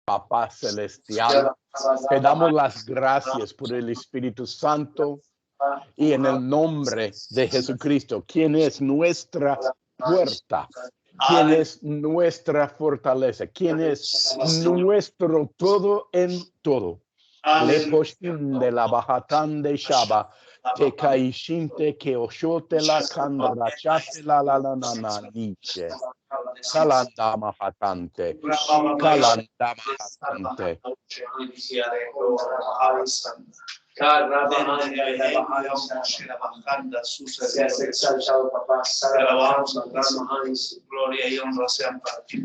Papá Celestial, te damos las gracias por el Espíritu Santo y en el nombre de Jesucristo, quien es nuestra puerta, quien es nuestra fortaleza, quien es nuestro todo en todo. Le poshin de la bajatán de Shaba, te caishinte que oshote la candrachate la niche. Kalandama hatante. Kalandama hatante. Seas exaltado, papá. Gloria y honra sean para ti.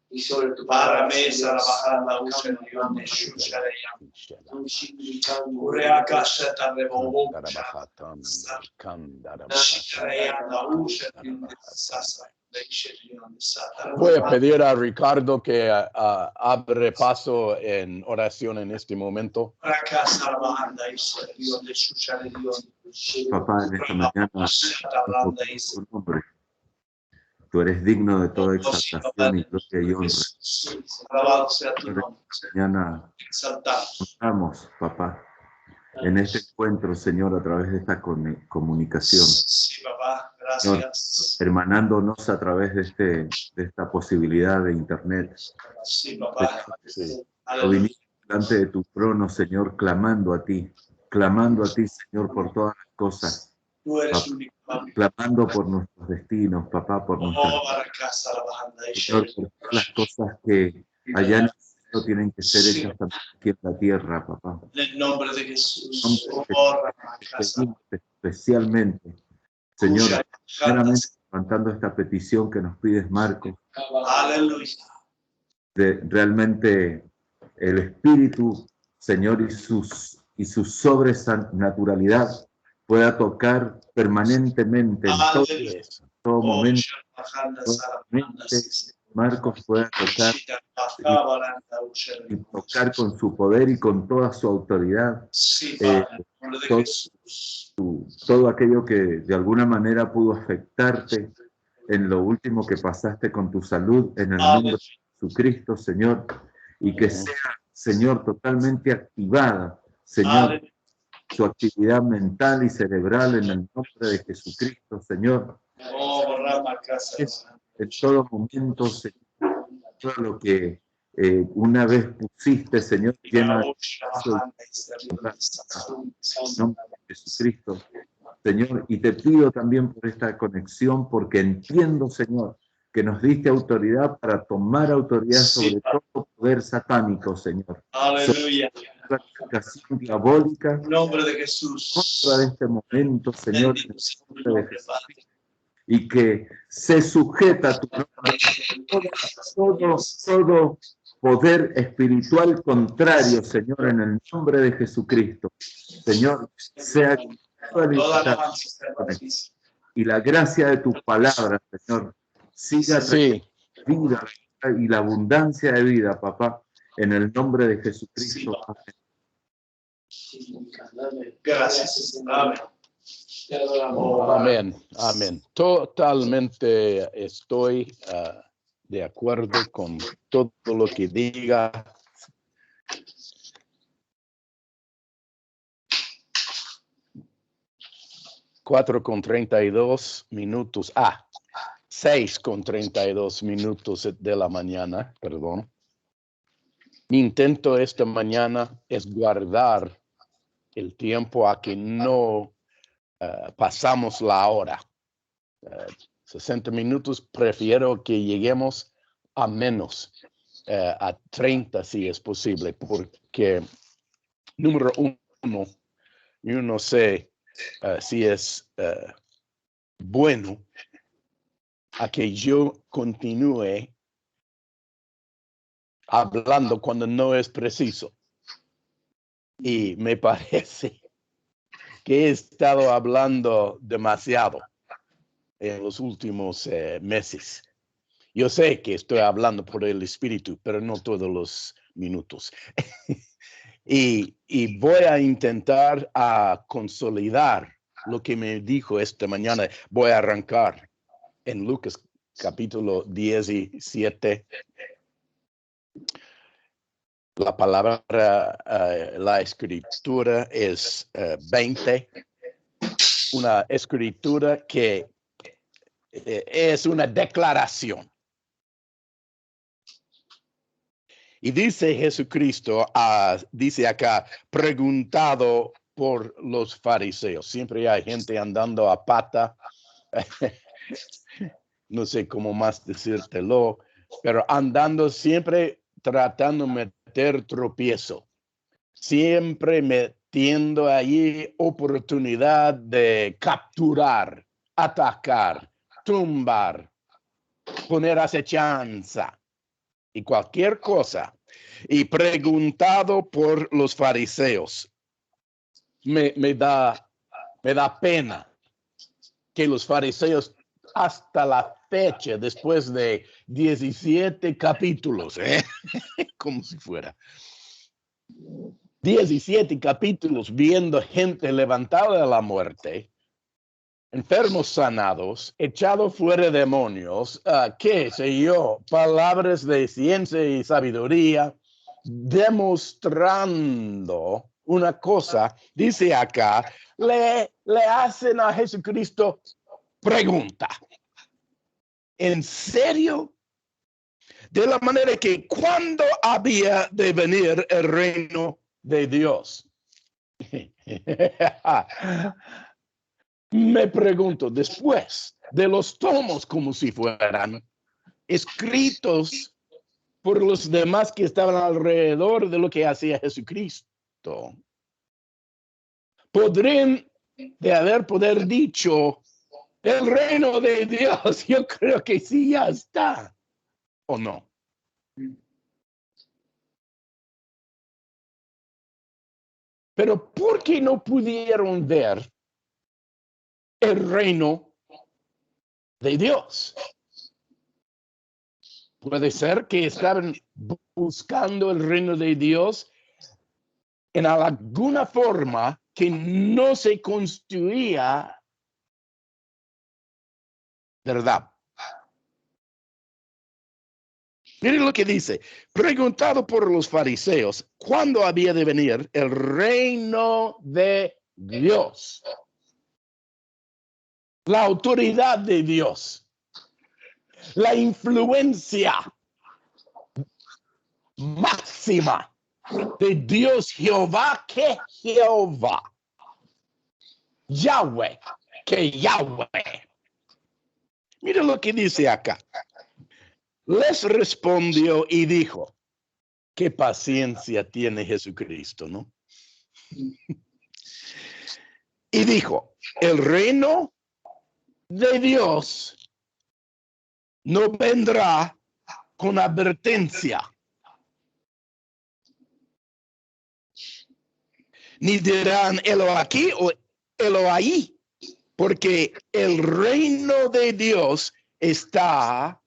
Y sobre tu para mesa la bajanda usa el guión de Shushareya. Urea kasha tarrebo Voy a pedir a Ricardo que abre paso en oración en este momento. Papá, en esta mañana, tu nombre. Tú eres digno de toda exaltación y gloria y honra. Mañana contamos, papá, en este encuentro, Señor, a través de esta comunicación. Sí, papá, gracias. Señor, hermanándonos a través de esta posibilidad de internet. Sí, papá. Lo vinimos delante de tu trono, Señor, clamando a ti, Señor, por todas las cosas. Tú eres único, papi. Clamando por nuestros destinos, papá, por nuestras Señor, por todas las cosas que allá en el cielo tienen que ser hechas también aquí en la tierra, papá. En el nombre de Jesús. Especialmente, Señor, primeramente levantando esta petición que nos pides, Marcos. Aleluya. De realmente el Espíritu, Señor, y su sobrenaturalidad pueda tocar permanentemente en todo momento. Marcos pueda tocar y tocar con su poder y con toda su autoridad todo aquello que de alguna manera pudo afectarte en lo último que pasaste con tu salud, en el nombre de Jesucristo, Señor, y que sea, Señor, totalmente activada, Señor, su actividad mental y cerebral en el nombre de Jesucristo, Señor. En todo momento, Señor, todo lo que una vez pusiste, Señor, llena de nombre de Jesucristo, Señor, y te pido también por esta conexión, porque entiendo, Señor, que nos diste autoridad para tomar autoridad sobre todo poder satánico, Señor. Aleluya. La planificación diabólica, En nombre de Jesús. contra de este momento, Señor, en el nombre de Jesús, y que se sujeta a tu nombre todo poder espiritual contrario, Señor, en el nombre de Jesucristo. Señor, sea y la gracia de tu palabra, Señor, siga vida y la abundancia de vida, papá, en el nombre de Jesucristo. Gracias. Amén. Amén, amén. Totalmente estoy de acuerdo con todo lo que diga. Cuatro con 32 minutos. 6:32 de la mañana, perdón. Mi intento esta mañana es guardar el tiempo a que no pasamos la hora. 60 minutos, prefiero que lleguemos a menos, a 30 si es posible, porque número uno, yo no sé si es bueno a que yo continúe hablando cuando no es preciso. Y me parece que he estado hablando demasiado en los últimos meses. Yo sé que estoy hablando por el Espíritu, pero no todos los minutos. y voy a intentar consolidar lo que me dijo esta mañana. Voy a arrancar en Lucas capítulo 17. La palabra, la escritura es 20. Una escritura que es una declaración. Y dice Jesucristo, dice acá, preguntado por los fariseos. Siempre hay gente andando a pata. No sé cómo más decírtelo, pero andando siempre tratando de meter tropiezo. Siempre metiendo ahí oportunidad de capturar, atacar, tumbar, poner acechanza y cualquier cosa. Y preguntado por los fariseos. Me da pena que los fariseos hasta la fecha, después de 17 capítulos, como si fuera 17 capítulos viendo gente levantada de la muerte, enfermos sanados, echado fuera demonios, qué sé yo, palabras de ciencia y sabiduría, demostrando una cosa. Dice acá, le hacen a Jesucristo pregunta. ¿En serio? De la manera que ¿cuándo había de venir el reino de Dios? Me pregunto, después de los tomos como si fueran escritos por los demás que estaban alrededor de lo que hacía Jesucristo, podrían de haber poder dicho el reino de Dios. Yo creo que sí, ya está. ¿O no? Pero ¿por qué no pudieron ver el reino de Dios? Puede ser que estaban buscando el reino de Dios en alguna forma que no se construía, ¿verdad? Miren lo que dice, preguntado por los fariseos, ¿cuándo había de venir el reino de Dios? La autoridad de Dios, la influencia máxima de Dios Jehová que Jehová, Yahweh que Yahweh. Mira lo que dice acá. Les respondió y dijo, qué paciencia tiene Jesucristo, ¿no? Y dijo, el reino de Dios no vendrá con advertencia, ni dirán helo aquí o helo ahí, porque el reino de Dios está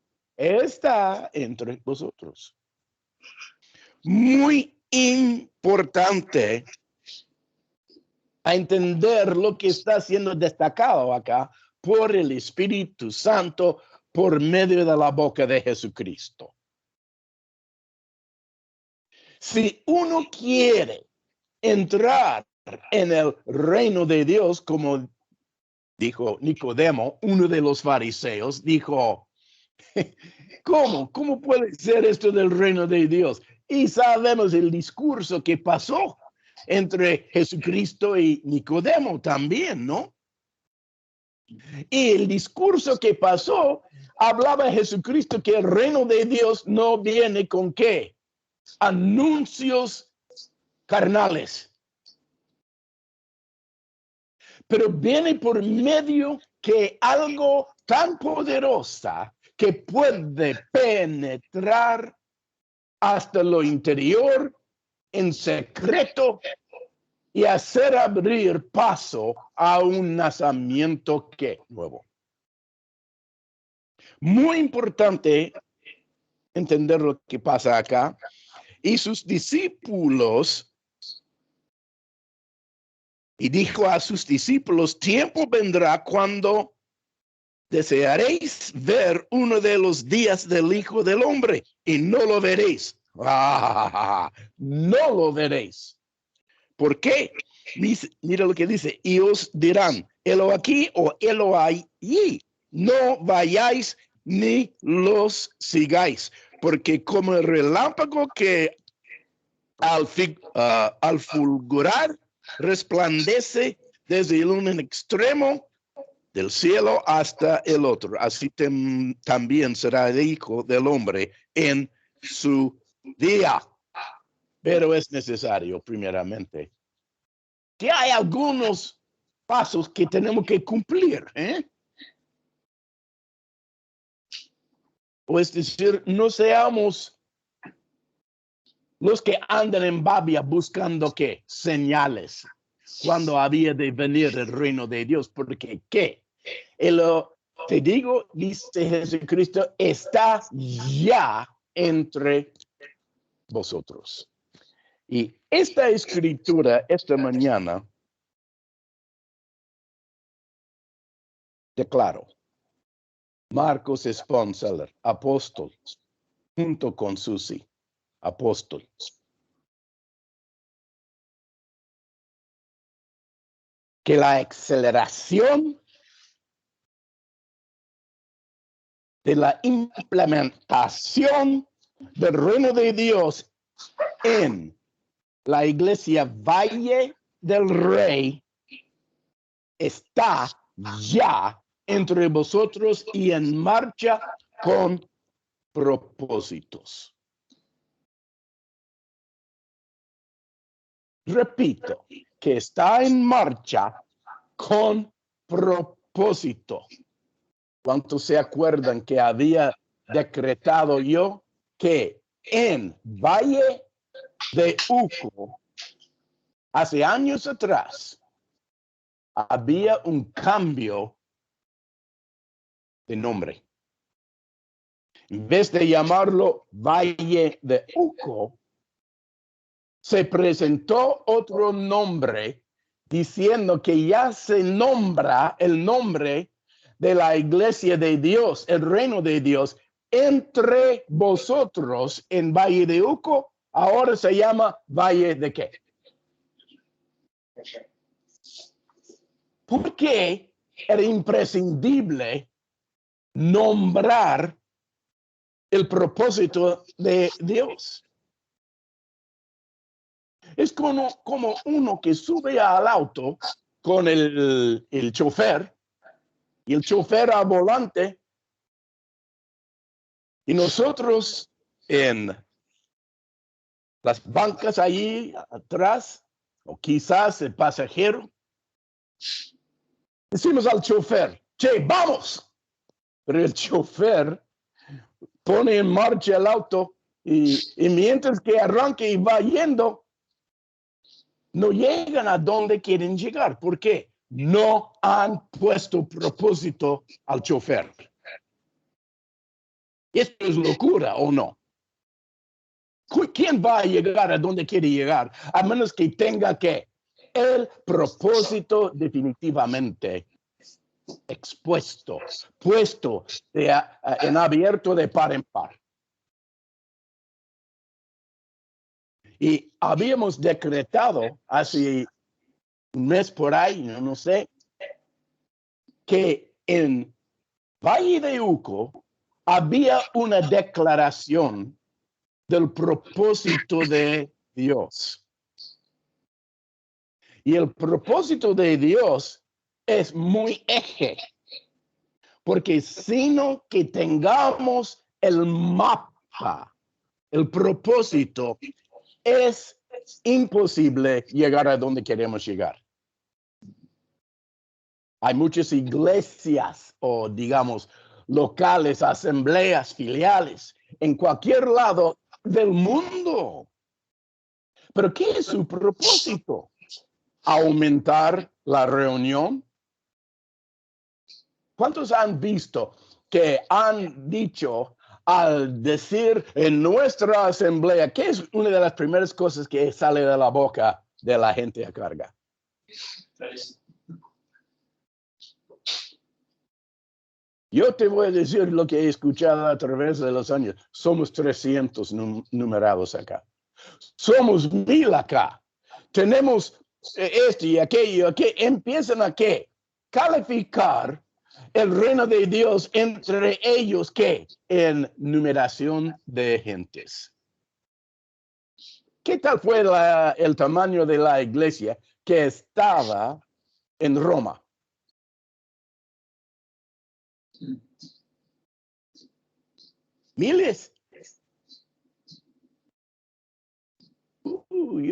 entre vosotros. Muy importante a entender lo que está siendo destacado acá por el Espíritu Santo por medio de la boca de Jesucristo. Si uno quiere entrar en el reino de Dios, como dijo Nicodemo, uno de los fariseos, dijo, ¿cómo puede ser esto del reino de Dios? Y sabemos el discurso que pasó entre Jesucristo y Nicodemo también, ¿no? Y el discurso que pasó, hablaba Jesucristo que el reino de Dios no viene con ¿qué? Anuncios carnales. Pero viene por medio que algo tan poderosa que puede penetrar hasta lo interior en secreto y hacer abrir paso a un nacimiento que nuevo. Muy importante entender lo que pasa acá. y sus discípulos, y dijo a sus discípulos, tiempo vendrá cuando desearéis ver uno de los días del Hijo del Hombre y no lo veréis. No lo veréis. ¿Por qué? Mira lo que dice, y os dirán, helo aquí o helo allí. No vayáis ni los sigáis, porque como el relámpago que al fulgurar resplandece desde un extremo del cielo hasta el otro, así también será el Hijo del Hombre en su día. Pero es necesario, primeramente, que hay algunos pasos que tenemos que cumplir, O es decir, no seamos los que andan en Babia buscando ¿qué? Señales, cuando había de venir el reino de Dios, porque ¿qué? Te digo, dice Jesucristo, está ya entre vosotros. Y esta escritura, esta mañana, declaro, Marcos Sponseller, apóstol, junto con Susi, apóstol. Que la aceleración de la implementación del reino de Dios en la iglesia Valle del Rey está ya entre vosotros y en marcha con propósitos. Repito, que está en marcha con propósito. ¿Cuántos se acuerdan que había decretado yo que en Valle de Uco, hace años atrás, había un cambio de nombre? En vez de llamarlo Valle de Uco, se presentó otro nombre diciendo que ya se nombra el nombre de la iglesia de Dios, el reino de Dios, entre vosotros en Valle de Uco. Ahora se llama Valle de ¿qué? ¿Por qué era imprescindible nombrar el propósito de Dios? Es como uno que sube al auto con el chofer y el chofer al volante y nosotros en las bancas allí atrás, o quizás el pasajero, decimos al chofer, che, vamos. Pero el chofer pone en marcha el auto y mientras que arranque y va yendo, no llegan a donde quieren llegar. ¿Por qué? No han puesto propósito al chofer. ¿Esto es locura o no? ¿Quién va a llegar a donde quiere llegar? A menos que tenga que el propósito definitivamente expuesto, puesto en abierto de par en par. Y habíamos decretado hace un mes por ahí, no sé, que en Valle de Uco había una declaración del propósito de Dios. Y el propósito de Dios es muy eje, porque sino que tengamos el mapa, el propósito, es imposible llegar a donde queremos llegar. Hay muchas iglesias o, digamos, locales, asambleas, filiales, en cualquier lado del mundo. ¿Pero qué es su propósito? ¿Aumentar la reunión? ¿Cuántos han visto que han dicho al decir en nuestra asamblea, ¿qué es una de las primeras cosas que sale de la boca de la gente a carga? Yo te voy a decir lo que he escuchado a través de los años. Somos 300 numerados acá. Somos 1000 acá. Tenemos esto y aquello. Empiezan a ¿qué? Calificar el reino de Dios entre ellos, ¿qué? En numeración de gentes. ¿Qué tal fue el tamaño de la iglesia que estaba en Roma? Miles. Yo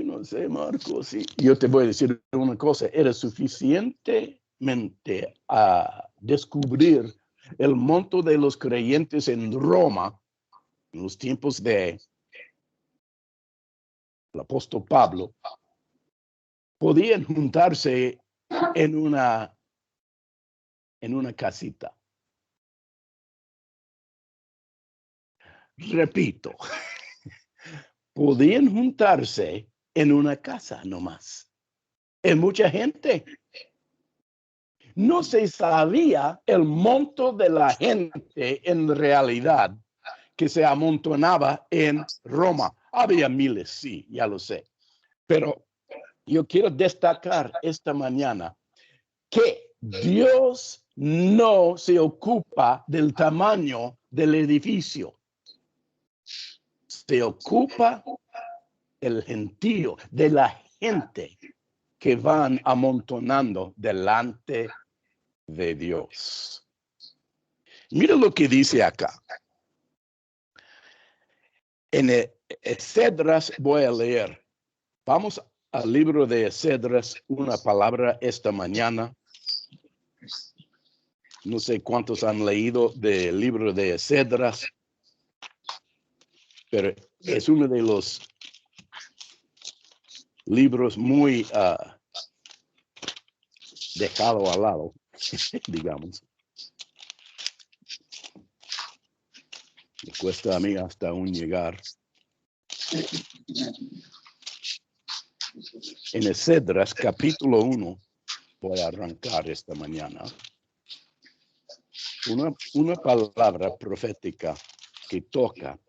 no sé, Marcos. Sí. Yo te voy a decir una cosa. Era suficientemente a descubrir el monto de los creyentes en Roma en los tiempos de el apóstol Pablo. Podían juntarse en una casita. Repito, podían juntarse en una casa nomás. En mucha gente. No se sabía el monto de la gente en realidad que se amontonaba en Roma. Había miles, sí, ya lo sé. Pero yo quiero destacar esta mañana que Dios no se ocupa del tamaño del edificio. Se ocupa del gentío, de la gente que van amontonando delante de Dios. Mira lo que dice acá. En Esdras voy a leer. Vamos al libro de Esdras, una palabra esta mañana. No sé cuántos han leído del libro de Esdras, pero es uno de los libros muy dejado al lado, digamos. Me cuesta a mí hasta aún llegar. En Esdras, capítulo 1, voy a arrancar esta mañana. Una palabra profética que toca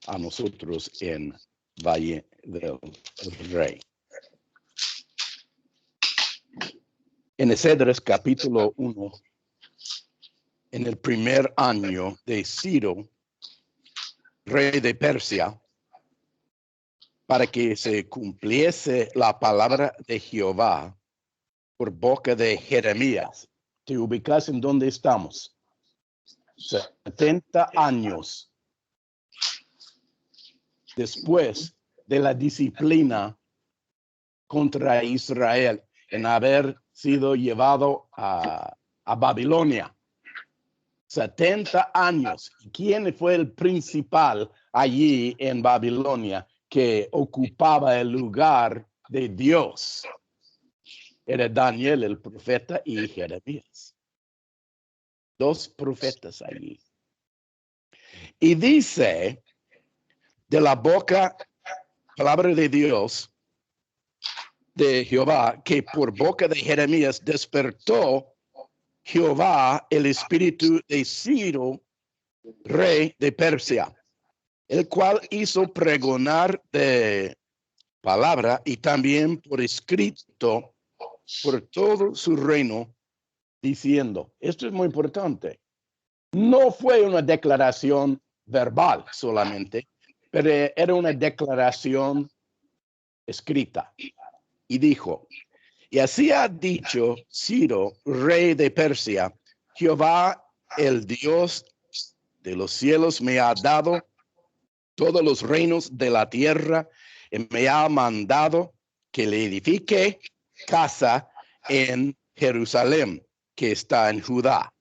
a nosotros en Valle del Rey. En Esdras, capítulo 1, en el primer año de Ciro, rey de Persia, para que se cumpliese la palabra de Jehová por boca de Jeremías. ¿Te ubicas en dónde estamos? 70 años después de la disciplina contra Israel en haber sido llevado a Babilonia. 70 años. ¿Quién fue el principal allí en Babilonia que ocupaba el lugar de Dios? Era Daniel, el profeta, y Jeremías. 2 profetas allí. Y dice de la boca, palabra de Dios, de Jehová, que por boca de Jeremías despertó Jehová el espíritu de Ciro, rey de Persia, el cual hizo pregonar de palabra y también por escrito por todo su reino, diciendo, esto es muy importante, no fue una declaración verbal solamente, pero era una declaración escrita. Y dijo, y así ha dicho Ciro, rey de Persia, Jehová, el Dios de los cielos, me ha dado todos los reinos de la tierra y me ha mandado que le edifique casa en Jerusalén, que está en Judá.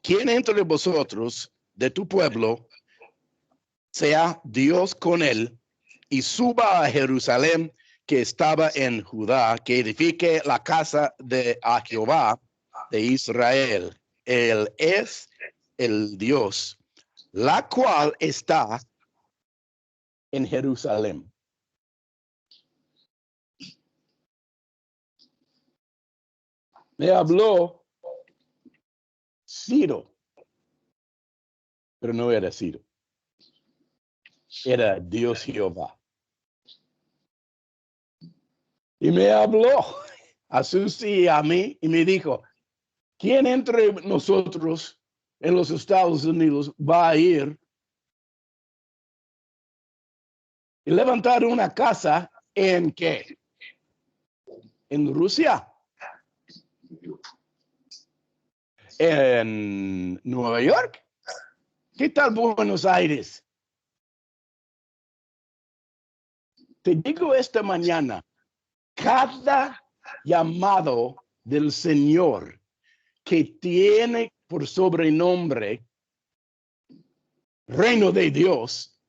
¿Quién entre vosotros de tu pueblo sea Dios con él y suba a Jerusalén, que estaba en Judá, que edifique la casa de Jehová de Israel? Él es el Dios la cual está en Jerusalén. Me habló Ciro, pero no era Ciro. Era Dios Jehová. Y me habló a Susi y a mí y me dijo, ¿quién entre nosotros en los Estados Unidos va a ir y levantar una casa en qué? ¿En Rusia? ¿En Nueva York? ¿Qué tal Buenos Aires? Te digo esta mañana, cada llamado del Señor que tiene por sobrenombre Reino de Dios,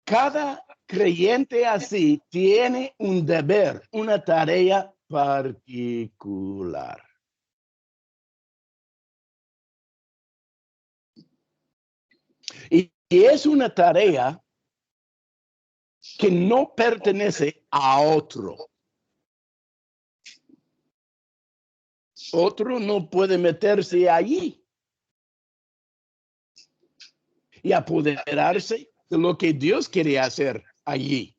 cada creyente así tiene un deber, una tarea particular. Y es una tarea que no pertenece a otro. Otro no puede meterse allí y apoderarse de lo que Dios quiere hacer allí.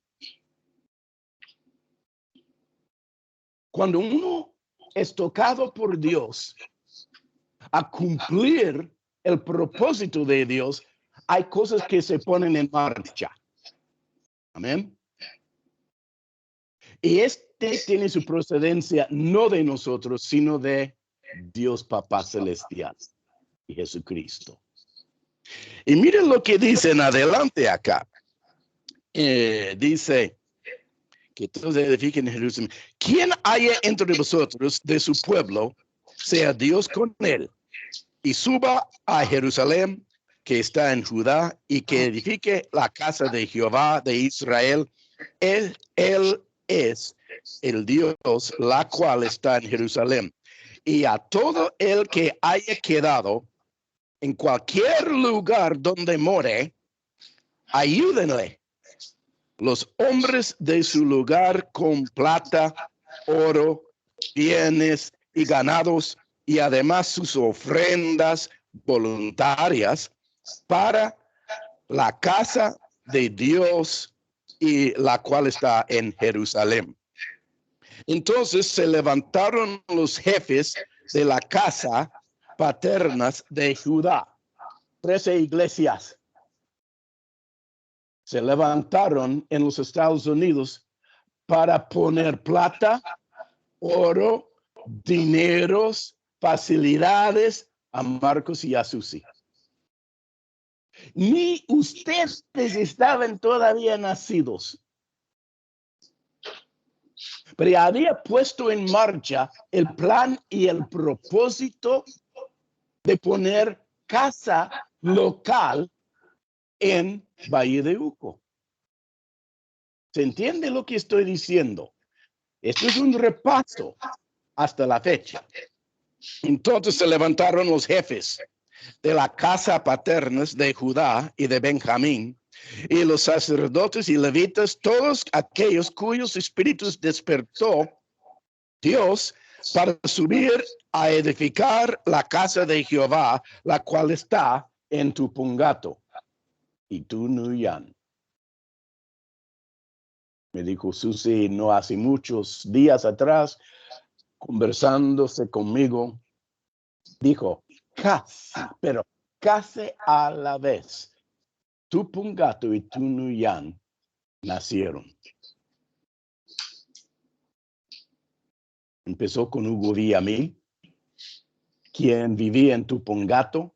Cuando uno es tocado por Dios a cumplir el propósito de Dios, hay cosas que se ponen en marcha. Amén. Y este tiene su procedencia no de nosotros, sino de Dios Papá Celestial y Jesucristo. Y miren lo que dice en adelante acá. Dice que todos edifiquen en Jerusalén. Quien haya entre vosotros de su pueblo, sea Dios con él, y suba a Jerusalén, que está en Judá, y que edifique la casa de Jehová de Israel. Él es el Dios, la cual está en Jerusalén. Y a todo el que haya quedado en cualquier lugar donde more, ayúdenle los hombres de su lugar con plata, oro, bienes y ganados, y además sus ofrendas voluntarias para la casa de Dios, y la cual está en Jerusalén. Entonces se levantaron los jefes de la casa paternas de Judá. 13 iglesias se levantaron en los Estados Unidos para poner plata, oro, dineros, facilidades a Marcos y a Susi. Ni ustedes estaban todavía nacidos, pero había puesto en marcha el plan y el propósito de poner casa local en Valle de Uco. ¿Se entiende lo que estoy diciendo? Esto es un repaso hasta la fecha. Entonces se levantaron los jefes de la casa paternas de Judá y de Benjamín, y los sacerdotes y levitas, todos aquellos cuyos espíritus despertó Dios para subir a edificar la casa de Jehová, la cual está en Tupungato y Tunuyán. Me dijo Susi no hace muchos días atrás, conversándose conmigo, dijo, casi, pero casi a la vez, Tupungato y Tunuyán nacieron. Empezó con Hugo Villamil, quien vivía en Tupungato,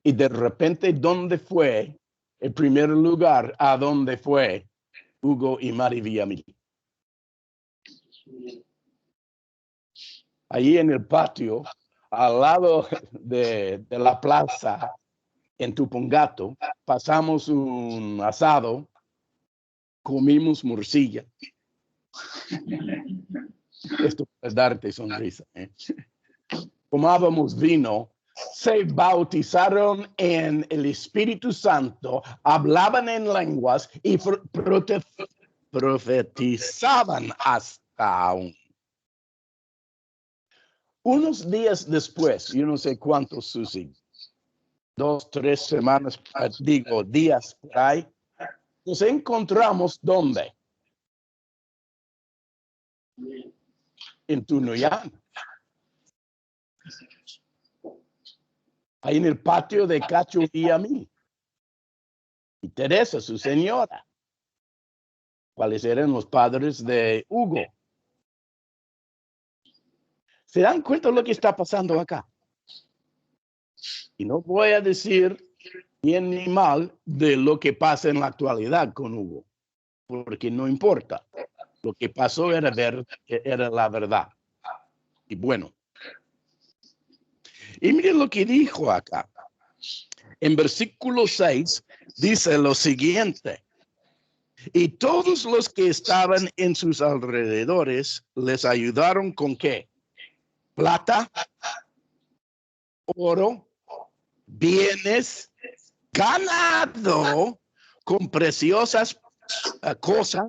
y de repente, ¿dónde fue el primer lugar a donde fue Hugo y Mari Villamil? Allí en el patio, al lado de la plaza, en Tupungato, pasamos un asado, comimos morcilla. Esto es darte sonrisa. Tomábamos vino, se bautizaron en el Espíritu Santo, hablaban en lenguas y profetizaban hasta aún. Unos días después, yo no sé cuántos, Susi, 2, 3 semanas, días por ahí, nos encontramos ¿dónde? En Tunuyán. Ahí en el patio de Cacho y a mí. Y Teresa, su señora. ¿Cuáles eran los padres de Hugo? ¿Se dan cuenta de lo que está pasando acá? Y no voy a decir bien ni mal de lo que pasa en la actualidad con Hugo, porque no importa. Lo que pasó era la verdad. Y bueno. Y miren lo que dijo acá. En versículo 6 dice lo siguiente. Y todos los que estaban en sus alrededores les ayudaron con ¿qué? Plata, oro, bienes, ganado, con preciosas cosas,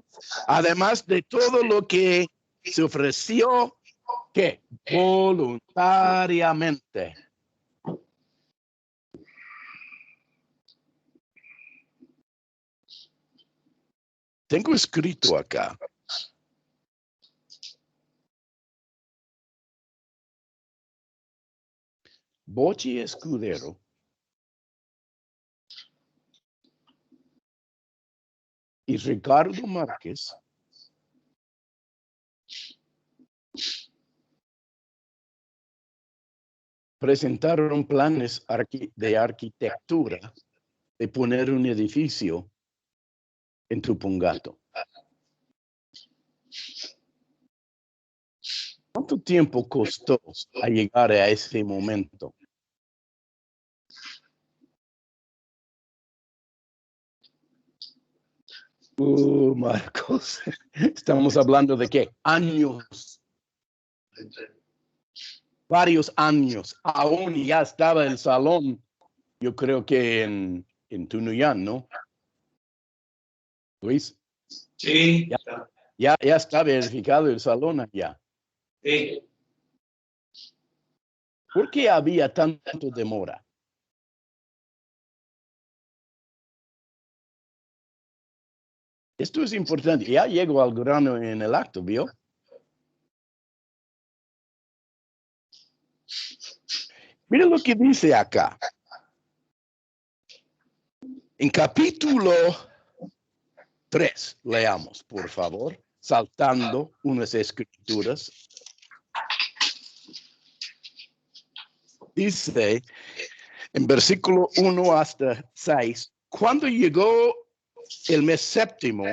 además de todo lo que se ofreció, ¿qué? Voluntariamente. Tengo escrito acá. Bochi Escudero y Ricardo Márquez presentaron planes de arquitectura de poner un edificio en Tupungato. ¿Cuánto tiempo costó a llegar a ese momento? Marcos, estamos hablando de ¿qué? Años. Varios años. Aún ya estaba el salón, yo creo que en Tunuyán, ¿no? Luis. Sí. Ya está verificado el salón allá. Sí. ¿Por qué había tanto demora? Esto es importante. Ya llego al grano en el acto, ¿vio? Mira lo que dice acá. En capítulo 3, leamos, por favor, saltando unas escrituras. Dice, en versículo 1 hasta 6, cuando llegó el mes séptimo,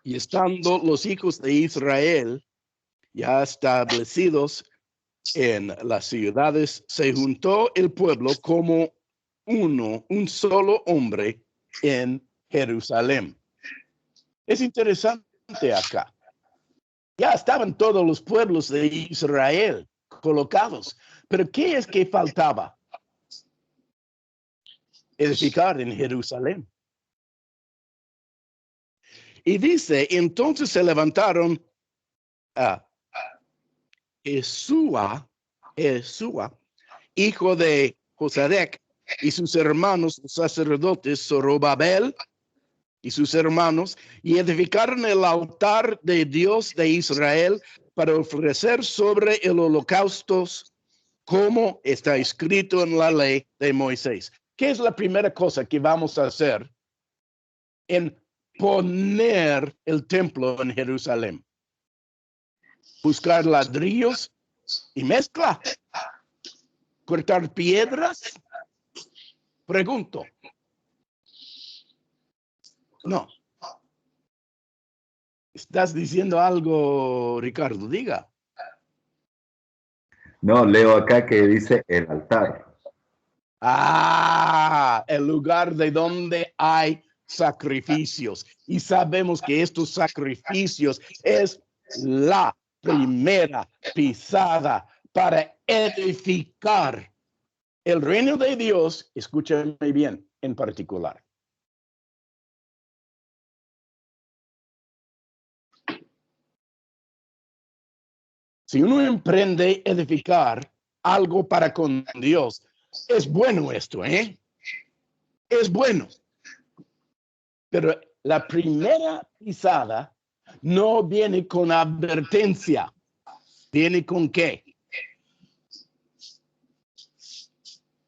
y estando los hijos de Israel ya establecidos en las ciudades, se juntó el pueblo como un solo hombre en Jerusalén. Es interesante acá. Ya estaban todos los pueblos de Israel colocados, pero ¿qué es que faltaba? Edificar en Jerusalén. Y dice, entonces se levantaron Jesúa, hijo de Josadec, y sus hermanos, los sacerdotes, Zorobabel y sus hermanos, y edificaron el altar de Dios de Israel para ofrecer sobre el holocausto, como está escrito en la ley de Moisés. ¿Qué es la primera cosa que vamos a hacer en poner el templo en Jerusalén? Buscar ladrillos y mezcla. Cortar piedras. Pregunto. No. ¿Estás diciendo algo, Ricardo? Diga. No, leo acá que dice el altar. El lugar de donde hay sacrificios. Y sabemos que estos sacrificios es la primera pisada para edificar El reino de Dios, escúchame bien, en particular. Si uno emprende edificar algo para con Dios, es bueno esto, ¿eh? Es bueno. Pero la primera pisada no viene con advertencia. ¿Viene con qué?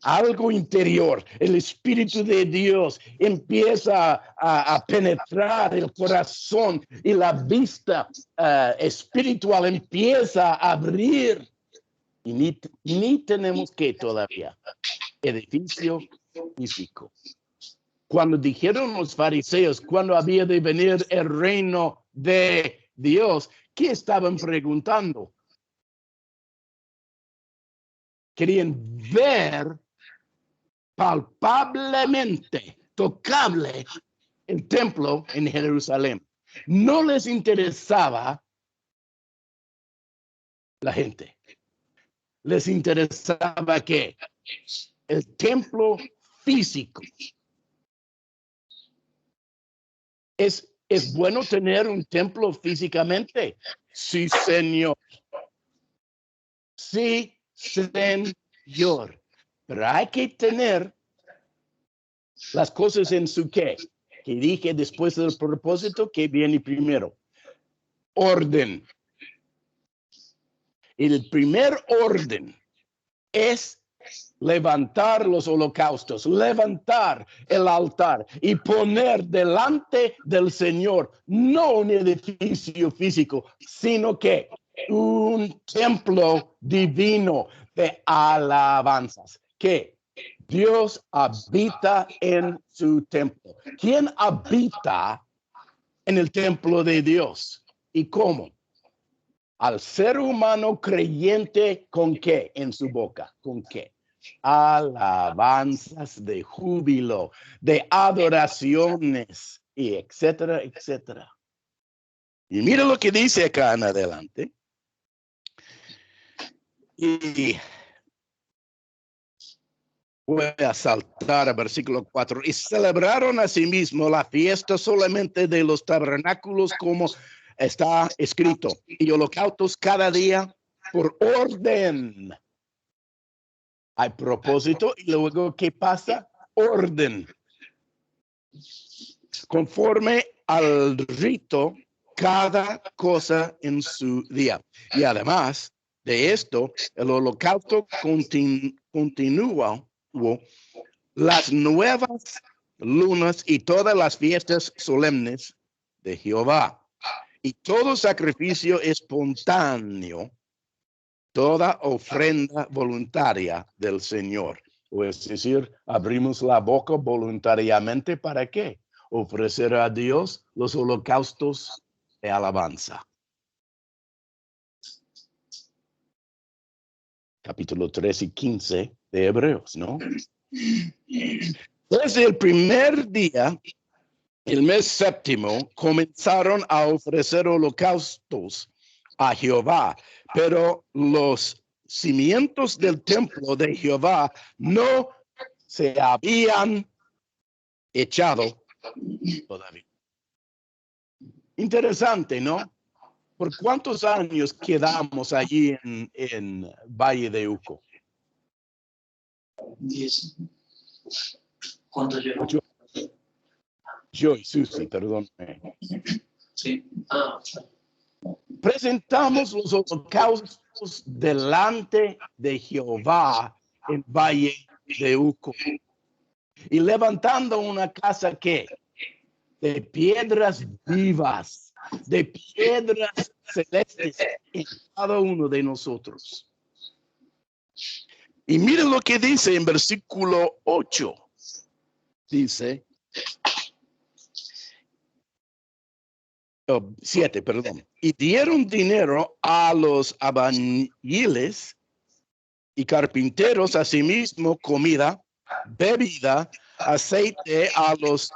Algo interior. El Espíritu de Dios empieza a penetrar el corazón y la vista espiritual empieza a abrir. Y ni tenemos que todavía. Edificio físico. Cuando dijeron los fariseos, cuando había de venir el reino de Dios, ¿qué estaban preguntando? Querían ver palpablemente, tocable, el templo en Jerusalén. No les interesaba la gente. Les interesaba ¿qué? El templo físico. ¿Es bueno tener un templo físicamente? Sí, Señor. Sí, Señor. Pero hay que tener las cosas en su qué. Que dije después del propósito que viene primero. Orden. El primer orden es levantar los holocaustos, levantar el altar y poner delante del Señor no un edificio físico, sino que un templo divino de alabanzas. Que Dios habita en su templo. ¿Quién habita en el templo de Dios? ¿Y cómo? Al ser humano creyente, ¿con qué en su boca? ¿Con qué? Alabanzas de júbilo, de adoraciones, y etcétera, etcétera. Y mira lo que dice acá en adelante. Y voy a saltar al versículo 4. Y celebraron asimismo la fiesta solamente de los tabernáculos como está escrito. Y holocaustos cada día por orden. Hay propósito y luego, ¿qué pasa? Orden. Conforme al rito, cada cosa en su día. Y además de esto, el holocausto continúa las nuevas lunas y todas las fiestas solemnes de Jehová. Y todo sacrificio espontáneo, toda ofrenda voluntaria del Señor. O es decir, abrimos la boca voluntariamente, ¿para qué? Ofrecer a Dios los holocaustos de alabanza. Capítulo 3 y 15 de Hebreos, ¿no? Desde el primer día, el mes séptimo, comenzaron a ofrecer holocaustos a Jehová, pero los cimientos del templo de Jehová no se habían echado todavía. Interesante, ¿no? ¿Por cuántos años quedamos allí en Valle de Uco? 10. ¿Cuánto llevo? Yo y Susi, perdón. Sí. Presentamos los holocaustos delante de Jehová en Valle de Uco. Y levantando una casa que de piedras vivas, de piedras celestes en cada uno de nosotros. Y miren lo que dice en versículo 8. Dice, 7, perdón. Y dieron dinero a los albañiles y carpinteros, asimismo comida, bebida, aceite a los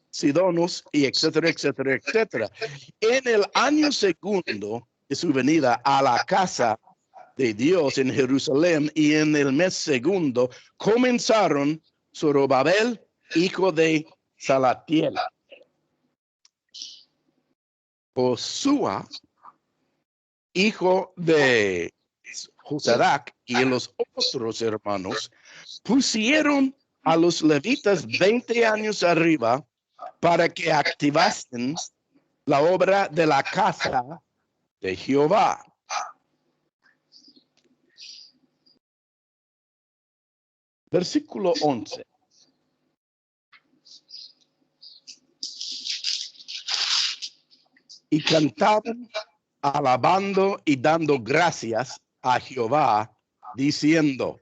sidonos y etcétera, etcétera, etcétera. En el año segundo de su venida a la casa de Dios en Jerusalén, y en el mes segundo comenzaron Zorobabel, hijo de Salatiel, Josúa, hijo de Josadac, y los otros hermanos pusieron a los levitas 20 años arriba para que activasen la obra de la casa de Jehová. Versículo 11. Y cantaban, alabando y dando gracias a Jehová, diciendo,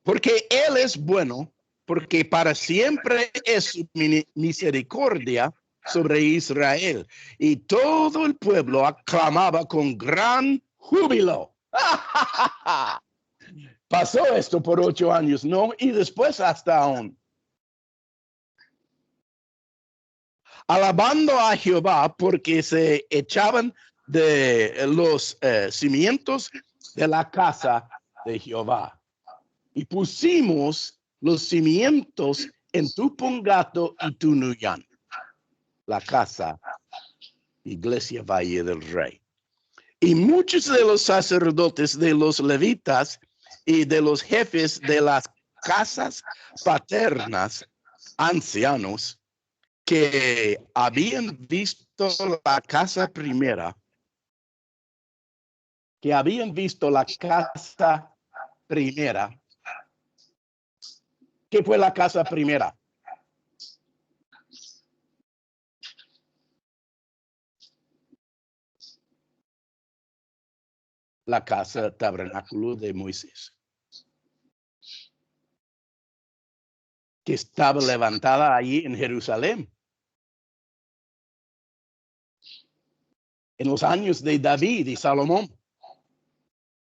porque Él es bueno, porque para siempre es su misericordia sobre Israel. Y todo el pueblo aclamaba con gran júbilo. Pasó esto por 8 años, ¿no? Y después hasta aún. Alabando a Jehová porque se echaban de los cimientos de la casa de Jehová. Y pusimos los cimientos en Tupungato y Tunuyán, la casa, iglesia Valle del Rey. Y muchos de los sacerdotes, de los levitas y de los jefes de las casas paternas, ancianos, que habían visto la casa primera, ¿Qué fue la casa primera? La casa tabernáculo de Moisés, que estaba levantada allí en Jerusalén. En los años de David y Salomón.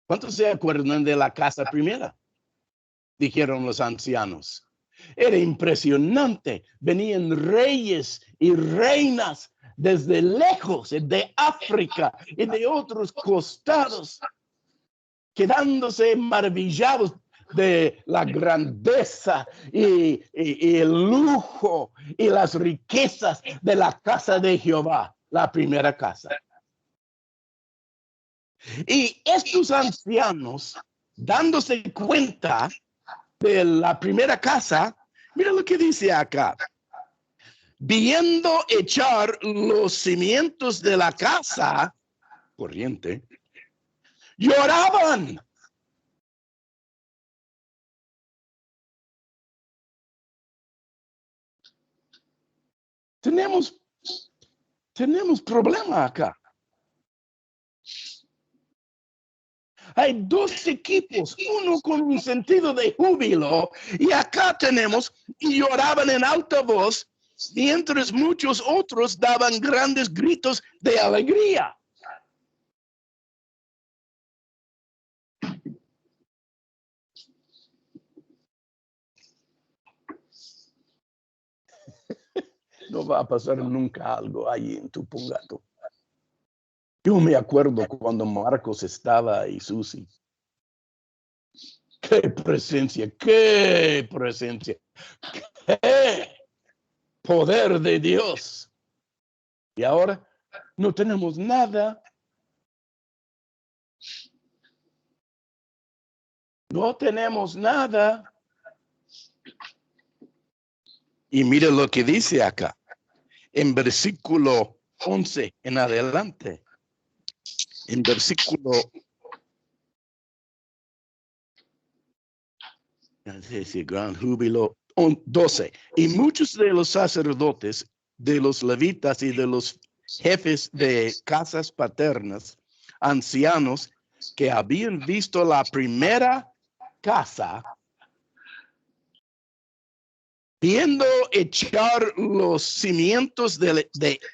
¿Cuántos se acuerdan de la casa primera? Dijeron los ancianos. Era impresionante. Venían reyes y reinas desde lejos, de África y de otros costados, quedándose maravillados de la grandeza y el lujo y las riquezas de la casa de Jehová, la primera casa. Y estos ancianos, dándose cuenta de la primera casa, mira lo que dice acá. Viendo echar los cimientos de la casa corriente, lloraban. Tenemos problema acá. Hay dos equipos, uno con un sentido de júbilo, y acá tenemos, y lloraban en alta voz, mientras muchos otros daban grandes gritos de alegría. No va a pasar nunca algo ahí en Tupungato. Yo me acuerdo cuando Marcos estaba y Susi. ¡Qué presencia! ¡Qué presencia! ¡Qué poder de Dios! Y ahora no tenemos nada. No tenemos nada. Y mire lo que dice acá, en versículo 11 en adelante. En versículo 12. Y muchos de los sacerdotes, de los levitas y de los jefes de casas paternas, ancianos que habían visto la primera casa, viendo echar los cimientos de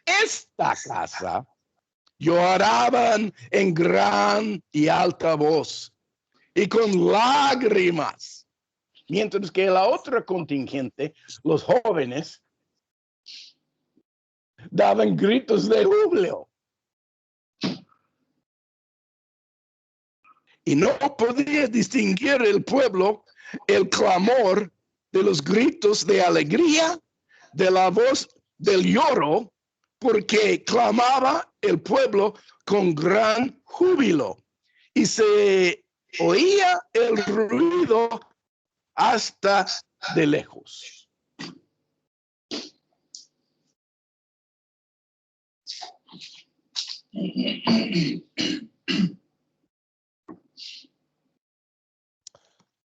esta casa, lloraban en gran y alta voz y con lágrimas, mientras que la otra contingente, los jóvenes, daban gritos de júbilo. y no podía distinguir el pueblo el clamor de los gritos de alegría, de la voz del lloro, porque clamaba el pueblo con gran júbilo, y se oía el ruido hasta de lejos.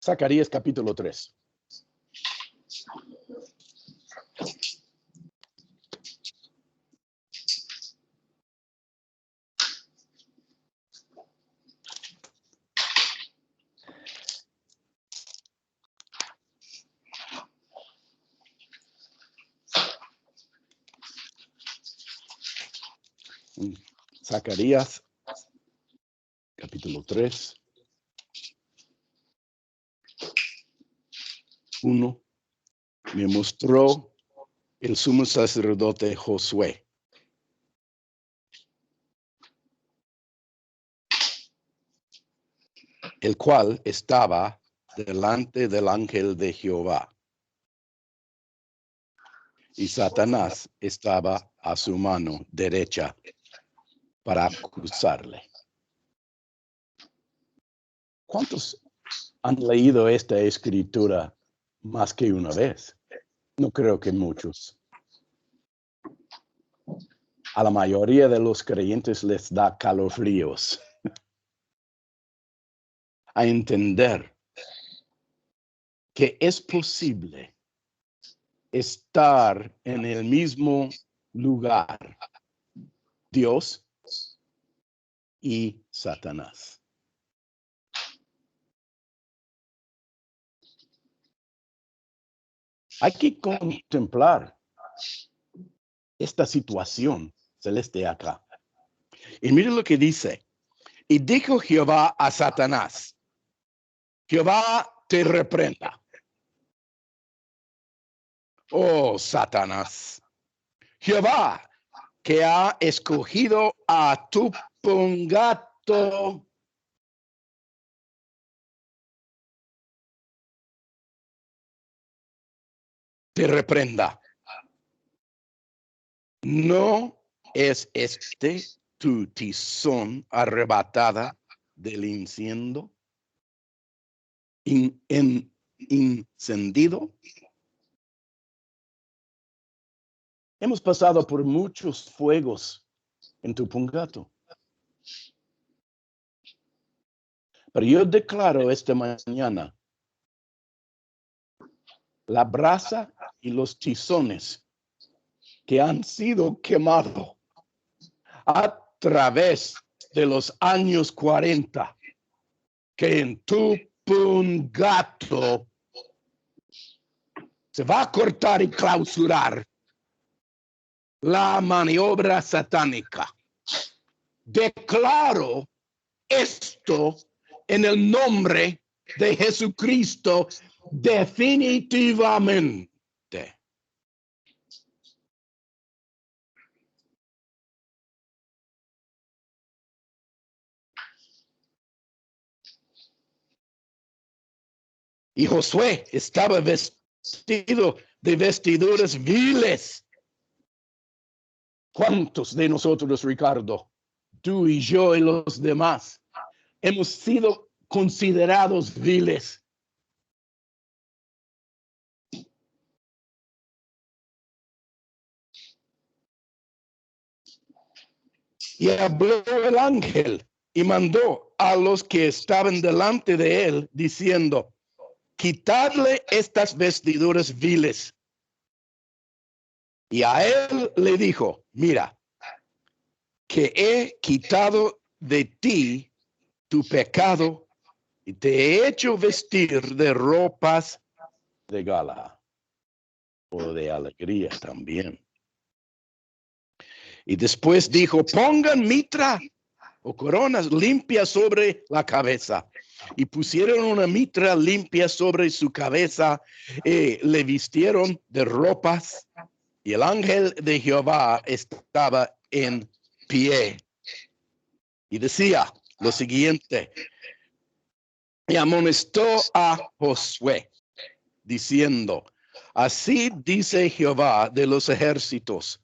Zacarías capítulo 3. Zacarías capítulo 3. 1. Me mostró el sumo sacerdote Josué, el cual estaba delante del ángel de Jehová, y Satanás estaba a su mano derecha para acusarle. ¿Cuántos han leído esta escritura más que una vez? No creo que muchos. A la mayoría de los creyentes les da calofríos a entender que es posible estar en el mismo lugar, Dios y Satanás. Hay que contemplar esta situación celeste acá. Y miren lo que dice. Y dijo Jehová a Satanás: Jehová te reprenda. Oh, Satanás, Jehová, que ha escogido a tu pungato, te reprenda. ¿No es este tu tizón arrebatada del incendio? Encendido. Hemos pasado por muchos fuegos en tu pungato. Pero yo declaro esta mañana la brasa y los tizones que han sido quemados a través de los años 40, que en tu pungato se va a cortar y clausurar la maniobra satánica. Declaro esto en el nombre de Jesucristo definitivamente. Y Josué estaba vestido de vestiduras viles. ¿Cuántos de nosotros, Ricardo, tú y yo y los demás, hemos sido considerados viles? Y habló el ángel y mandó a los que estaban delante de él, diciendo: quitadle estas vestiduras viles. Y a él le dijo: mira, que he quitado de ti tu pecado y te he hecho vestir de ropas de gala, o de alegría también. Y después dijo: pongan mitra o coronas limpias sobre la cabeza. Y pusieron una mitra limpia sobre su cabeza, le vistieron de ropas, y el ángel de Jehová estaba en pie. Y decía lo siguiente: y amonestó a Josué, diciendo: así dice Jehová de los ejércitos,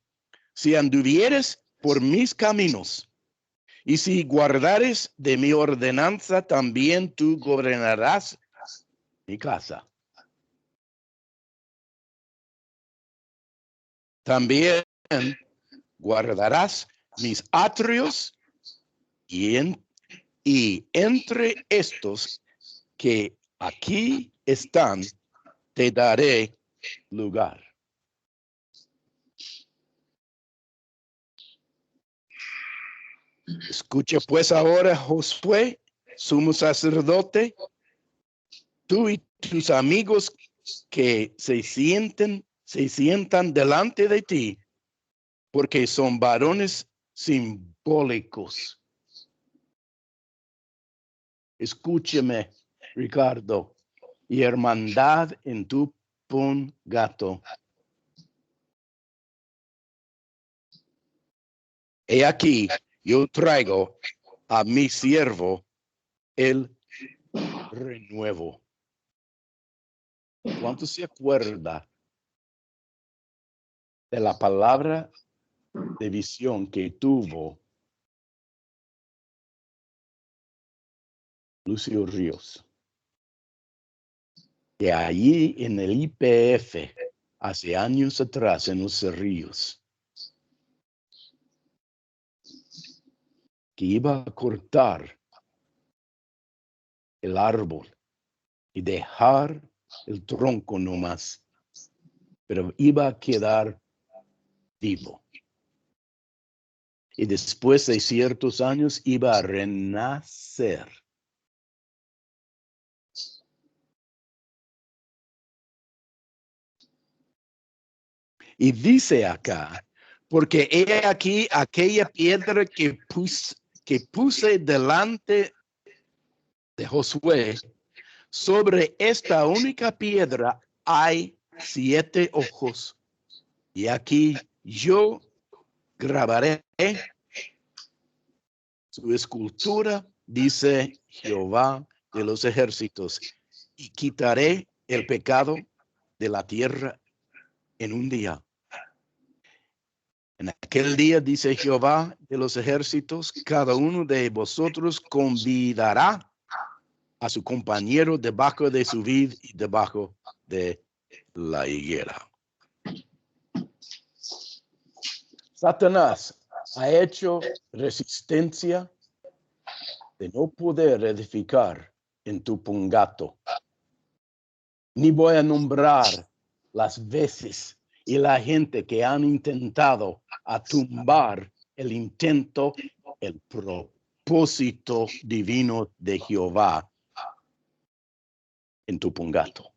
si anduvieres por mis caminos, y si guardares de mi ordenanza, también tú gobernarás mi casa. También guardarás mis atrios, y entre estos que aquí están, te daré lugar. Escucha pues ahora, Josué, sumo sacerdote, tú y tus amigos que se sientan delante de ti, porque son varones simbólicos. Escúcheme, Ricardo, y hermandad en tu pungato. He aquí, yo traigo a mi siervo el renuevo. ¿Cuánto se acuerda de la palabra de visión que tuvo Lucio Ríos? Que allí en el IPF, hace años atrás, en los Ríos, que iba a cortar el árbol y dejar el tronco nomás, pero iba a quedar vivo. Y después de ciertos años iba a renacer. Y dice acá, porque he aquí aquella piedra que puse delante de Josué, sobre esta única piedra hay 7 ojos. Y aquí yo grabaré su escultura, dice Jehová de los ejércitos, y quitaré el pecado de la tierra en un día. En aquel día, dice Jehová de los ejércitos, cada uno de vosotros convidará a su compañero debajo de su vid y debajo de la higuera. Satanás ha hecho resistencia de no poder edificar en tu pungato. Ni voy a nombrar las veces y la gente que han intentado a tumbar el intento, el propósito divino de Jehová en tu pungato.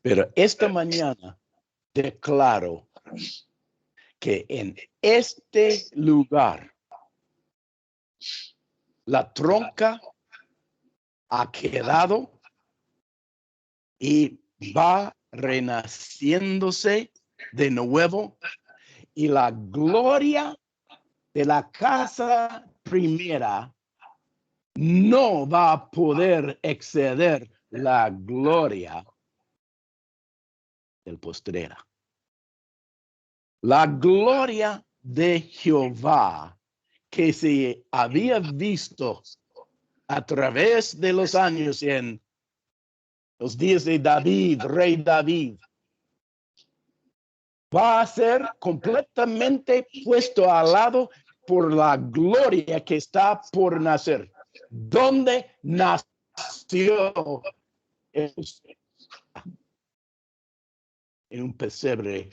Pero esta mañana declaro que en este lugar la tronca ha quedado y va renaciéndose de nuevo, y la gloria de la casa primera no va a poder exceder la gloria del postrera. La gloria de Jehová que se había visto a través de los años en los días de David, rey David, va a ser completamente puesto al lado por la gloria que está por nacer. ¿Dónde nació? En un pesebre.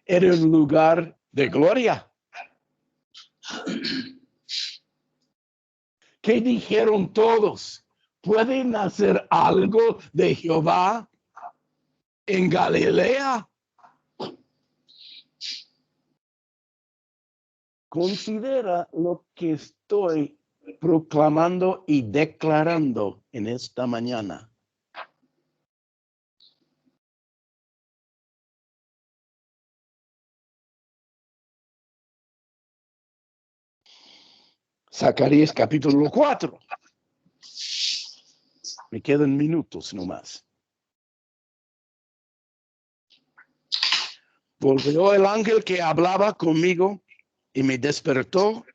Era un lugar de gloria. ¿Qué dijeron todos? ¿Puede nacer algo de Jehová en Galilea? Considera lo que estoy proclamando y declarando en esta mañana. Zacarías capítulo 4. Me quedan minutos nomás. Volvió el ángel que hablaba conmigo y me despertó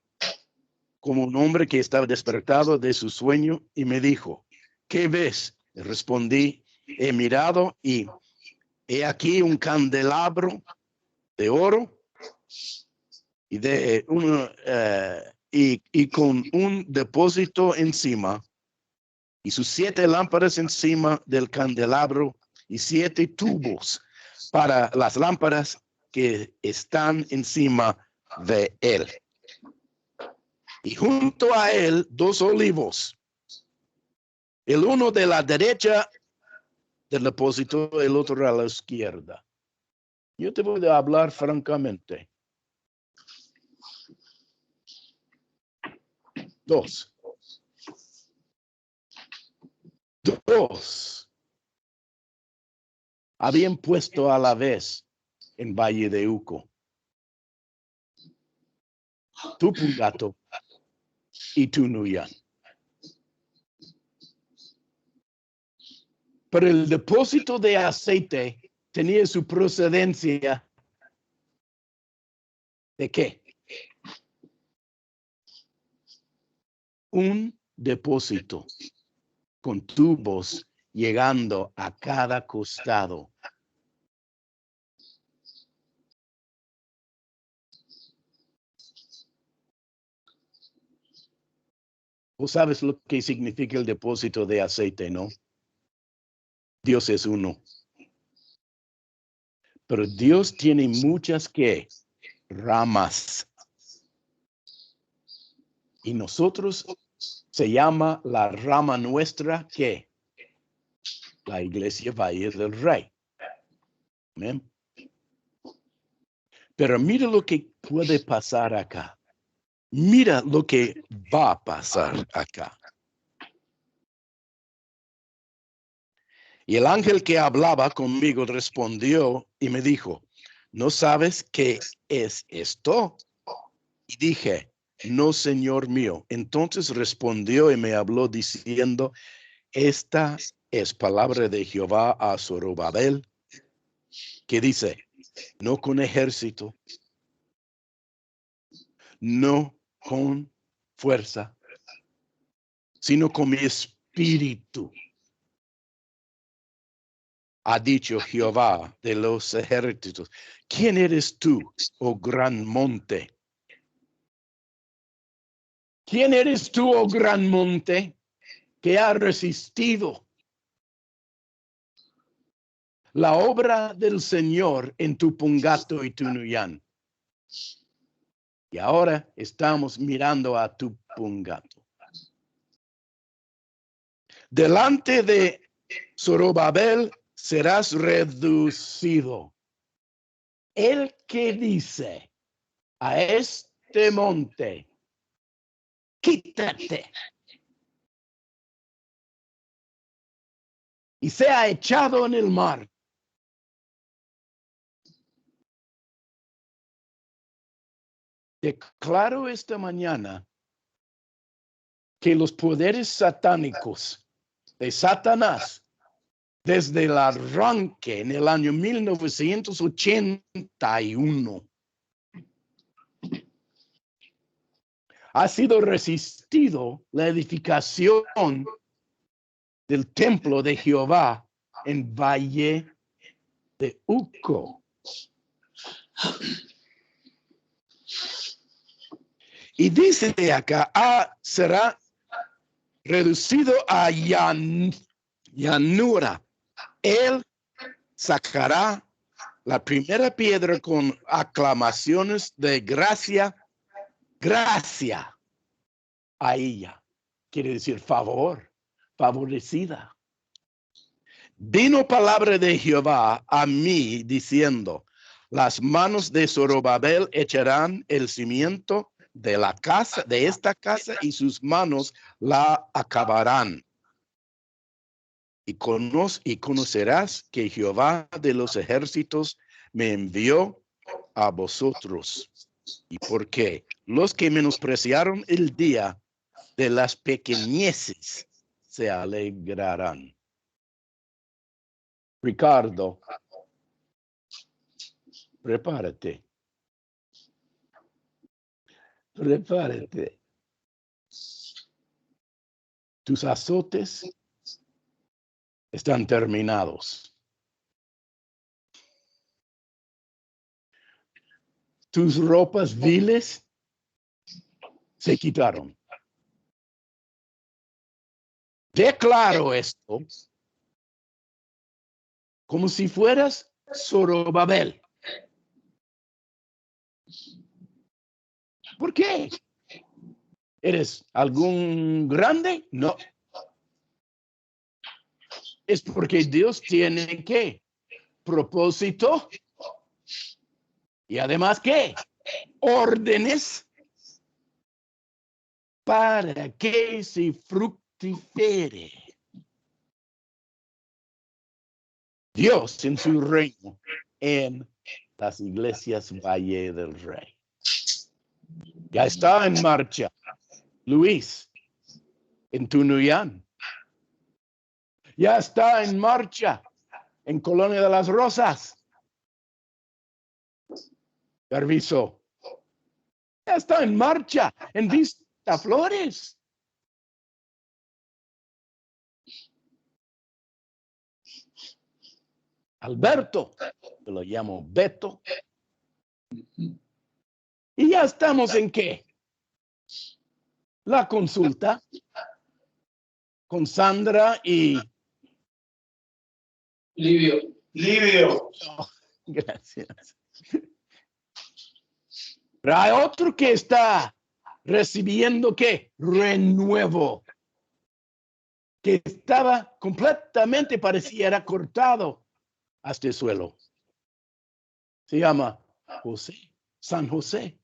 como un hombre que estaba despertado de su sueño y me dijo, ¿qué ves? Respondí, he mirado y he aquí un candelabro de oro y con un depósito encima y sus 7 lámparas encima del candelabro y 7 tubos para las lámparas que están encima de él. Y junto a él 2 olivos, el uno de la derecha del depósito, el otro a la izquierda. Yo te voy a hablar francamente. 2 habían puesto a la vez en Valle de Uco, Tupungato y Tunuyán. Pero el depósito de aceite tenía su procedencia ¿de qué? Un depósito con tubos llegando a cada costado. ¿Vos sabes lo que significa el depósito de aceite, no? Dios es uno. Pero Dios tiene muchas ¿qué? Ramas. Y nosotros se llama la rama nuestra ¿qué? La iglesia Valle del Rey. Amén. Pero mira lo que puede pasar acá. Mira lo que va a pasar acá. Y el ángel que hablaba conmigo respondió y me dijo, ¿no sabes qué es esto? Y dije, no, Señor mío. Entonces respondió y me habló diciendo, esta es palabra de Jehová a Zorobabel, que dice, no con ejército, no con fuerza, sino con mi espíritu, ha dicho Jehová de los ejércitos. ¿Quién eres tú, oh gran monte? ¿Quién eres tú, oh gran monte, que ha resistido la obra del Señor en Tupungato y Tunuyán? Y ahora estamos mirando a Tupungato. Delante de Zorobabel serás reducido. El que dice a este monte, quítate y sea echado en el mar. Declaro esta mañana que los poderes satánicos de Satanás, desde el arranque en el año 1981, ha sido resistido la edificación del templo de Jehová en Valle de Uco. Y dice acá, será reducido a llanura. Él sacará la primera piedra con aclamaciones de gracia a ella. Quiere decir favor, favorecida. Vino palabra de Jehová a mí diciendo, las manos de Zorobabel echarán el cimiento de la casa, de esta casa, y sus manos la acabarán. Y conocerás que Jehová de los ejércitos me envió a vosotros. ¿Y por qué? Los que menospreciaron el día de las pequeñeces se alegrarán. Ricardo, prepárate. Prepárate. Tus azotes están terminados. Tus ropas viles se quitaron. Declaro esto como si fueras Zorobabel. ¿Por qué? ¿Eres algún grande? No. Es porque Dios tiene ¿qué? Propósito. Y además ¿qué? Órdenes para que se fructifere. Dios en su reino en las iglesias Valle del Rey. Ya está en marcha. Luis, en Tunuyán. Ya está en marcha en Colonia de las Rosas. Garviso. Ya está en marcha en Vista Flores. Alberto, que lo llamo Beto. Y ya estamos en ¿qué? La consulta con Sandra y Livio. Oh, gracias. Pero hay otro que está recibiendo ¿qué? Renuevo. Que estaba completamente, pareciera cortado hasta el suelo. Se llama José, San José.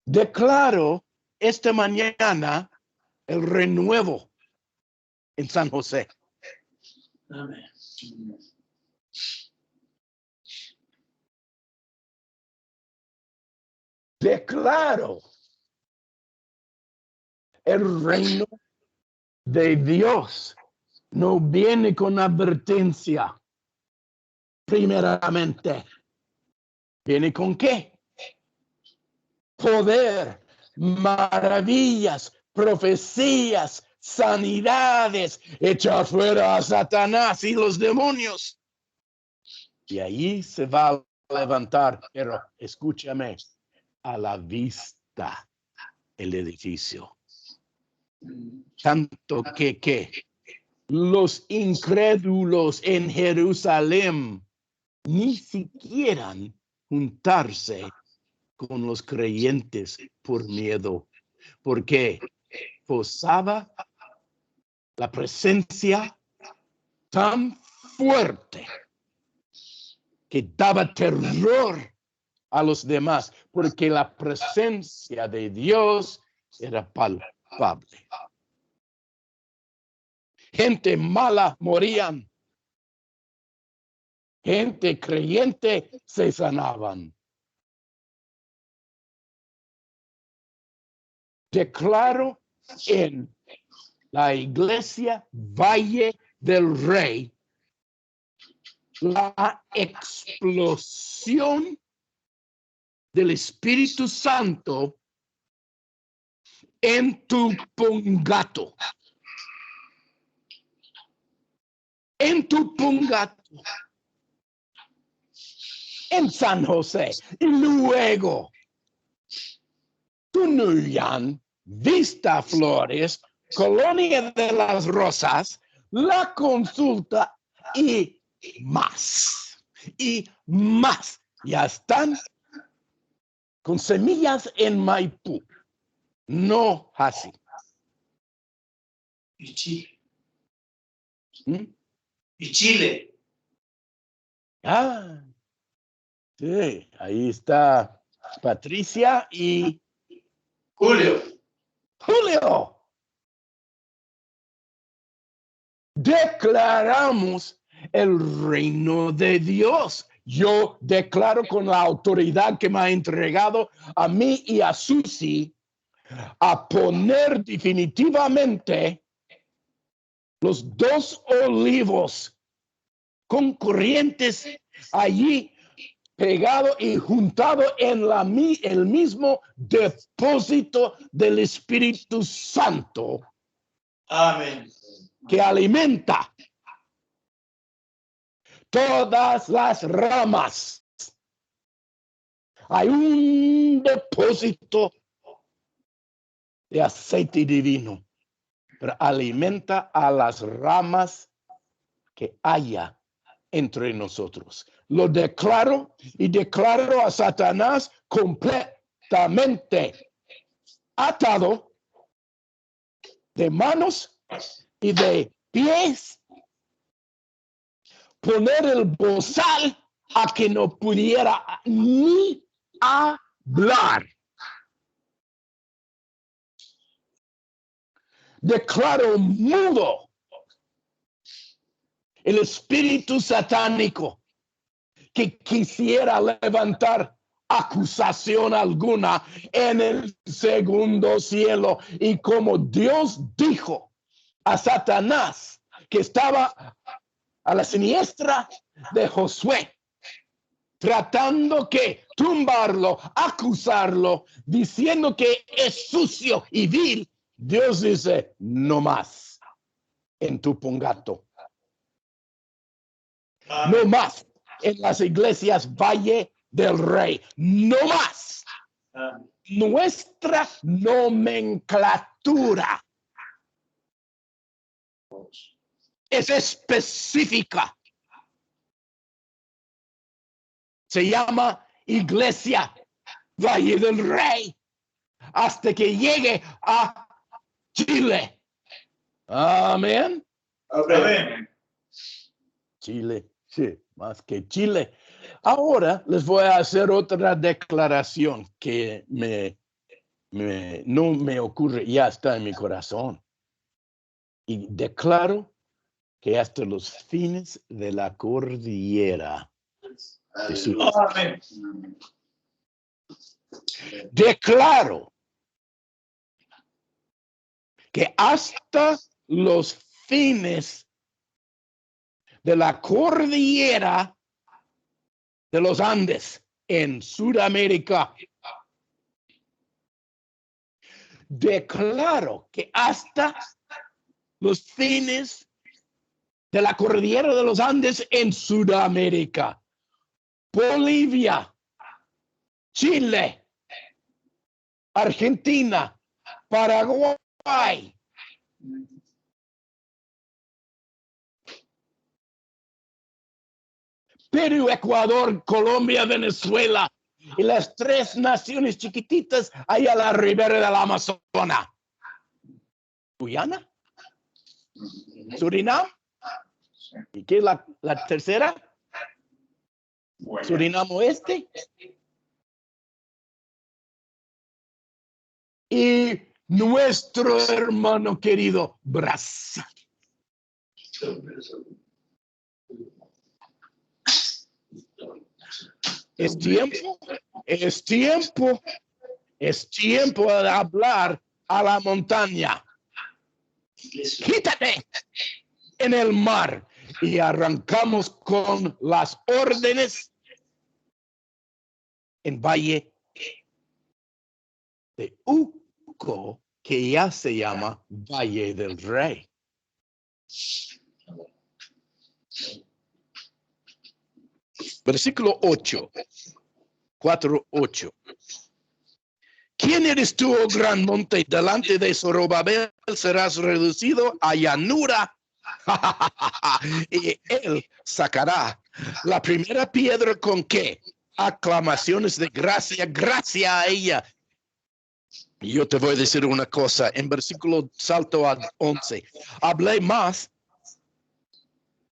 Declaro esta mañana el renuevo en San José. Amén. Declaro el reino de Dios no viene con advertencia. Primeramente, ¿viene con qué? Poder, maravillas, profecías, sanidades, echar fuera a Satanás y los demonios. Y ahí se va a levantar, pero escúchame, a la vista el edificio. Tanto que los incrédulos en Jerusalén ni siquiera juntarse con los creyentes por miedo, porque posaba la presencia tan fuerte que daba terror a los demás, porque la presencia de Dios era palpable. Gente mala morían. Gente creyente se sanaban. Declaro en la iglesia Valle del Rey la explosión del Espíritu Santo en Tupungato. En Tupungato. En San José. Y luego Tunuyán, Vista Flores, Colonia de las Rosas, La Consulta y más. Y más. Ya están con semillas en Maipú. No así. Y Chile. ¿Mm? Y Chile. Ah, sí, ahí está Patricia y Julio. Julio. declaramos el reino de Dios. Yo declaro con la autoridad que me ha entregado a mí y a Susi a poner definitivamente los 2 olivos concurrentes allí pegado y juntado en el mismo depósito del Espíritu Santo. Amén. Que alimenta todas las ramas. Hay un depósito de aceite divino, pero alimenta a las ramas que haya entre nosotros. Lo declaro y declaro a Satanás completamente atado de manos y de pies, poner el bozal a que no pudiera ni hablar. Declaro mudo el espíritu satánico que quisiera levantar acusación alguna en el segundo cielo. Y como Dios dijo a Satanás que estaba a la siniestra de Josué, tratando que tumbarlo, acusarlo, diciendo que es sucio y vil, Dios dice, no más en tu pongato. No más en las iglesias Valle del Rey. No más. Nuestra nomenclatura es específica. Se llama Iglesia Valle del Rey hasta que llegue a Chile. Amén. Amén. Chile, sí, más que Chile. Ahora les voy a hacer otra declaración que no me ocurre, ya está en mi corazón. Y declaro que hasta los fines de la cordillera de su... Amén. Declaro que hasta los fines de la cordillera de los Andes en Sudamérica, declaro que hasta los fines de la cordillera de los Andes en Sudamérica, Bolivia, Chile, Argentina, Paraguay, Perú, Ecuador, Colombia, Venezuela y las 3 naciones chiquititas ahí a la ribera del Amazonas. Guyana, Surinam, ¿y qué es la tercera? Surinam Oeste. Y nuestro hermano querido Brasil. Es tiempo de hablar a la montaña. Quítate en el mar y arrancamos con las órdenes en Valle de Uco, que ya se llama Valle del Rey. Versículo 8, 4:8. ¿Quién eres tú, oh gran monte? Delante de Zorobabel serás reducido a llanura. Y él sacará la primera piedra con qué? Aclamaciones de gracia, gracia a ella. Y yo te voy a decir una cosa, en versículo salto a 11, hablé más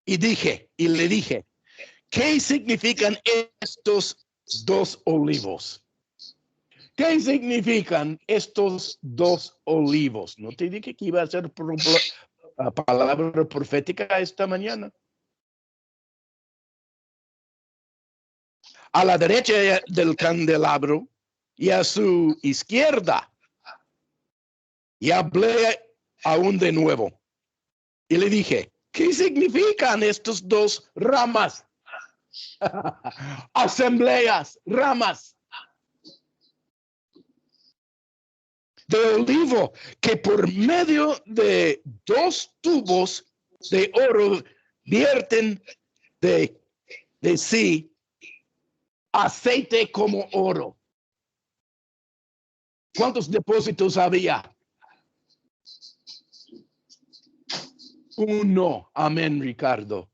y le dije, ¿qué significan estos 2 olivos? ¿Qué significan estos 2 olivos? No te dije que iba a ser palabra profética esta mañana. A la derecha del candelabro y a su izquierda. Y hablé aún de nuevo. Y le dije, ¿qué significan estos dos ramas? Asambleas, ramas de olivo que por medio de dos tubos de oro vierten de sí aceite como oro. ¿Cuántos depósitos había? Uno. Amén, Ricardo.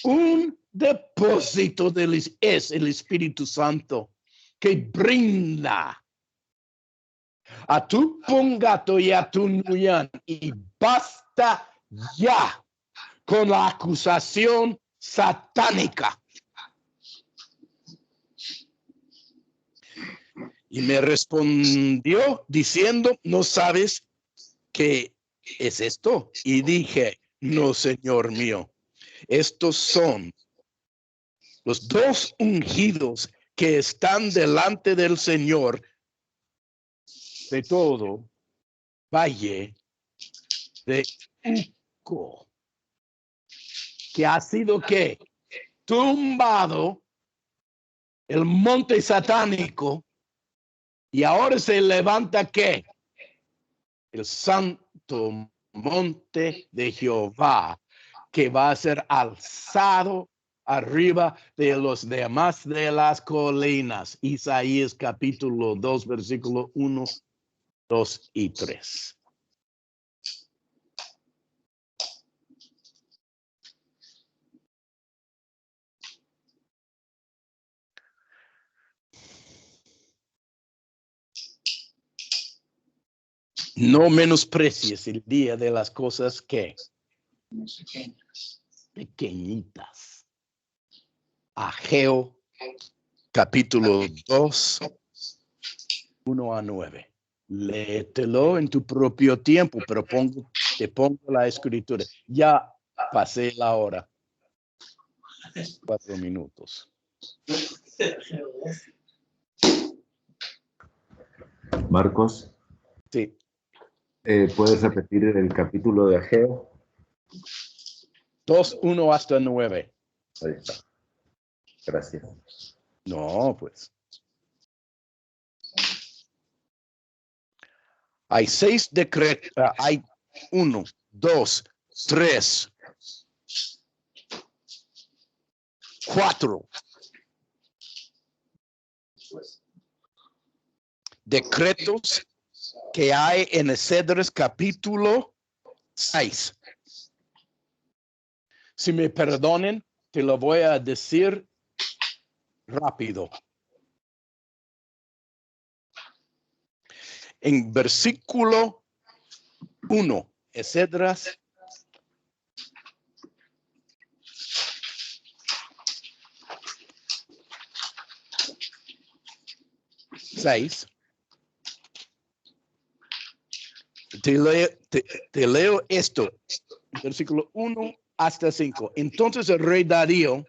Un depósito es el Espíritu Santo que brinda a tu Pongato y a tu Nuyan, y basta ya con la acusación satánica. Y me respondió diciendo, ¿no sabes qué es esto? Y dije, no, Señor mío, estos son los dos ungidos que están delante del Señor de todo valle de Uco, que ha sido ¿qué? Tumbado el monte satánico, y ahora se levanta ¿qué? El santo monte de Jehová, que va a ser alzado arriba de los demás de las colinas. Isaías capítulo 2, versículo 1, 2 y 3. No menosprecies el día de las cosas que pequeñitas. Ageo capítulo 2, 1 a 9. Léetelo en tu propio tiempo, pero te pongo la escritura. Ya pasé la hora. 4 minutos. Marcos. Sí. ¿Puedes repetir el capítulo de Ageo? 2, 1 hasta 9. Ahí está. Gracias. No, pues. Hay 6 decretos. Hay 1, 2, 3, 4 decretos que hay en Esdras capítulo 6. Si me perdonen, te lo voy a decir rápido. En versículo 1, Esdras 6. Te leo esto, versículo 1 hasta 5. Entonces el rey Darío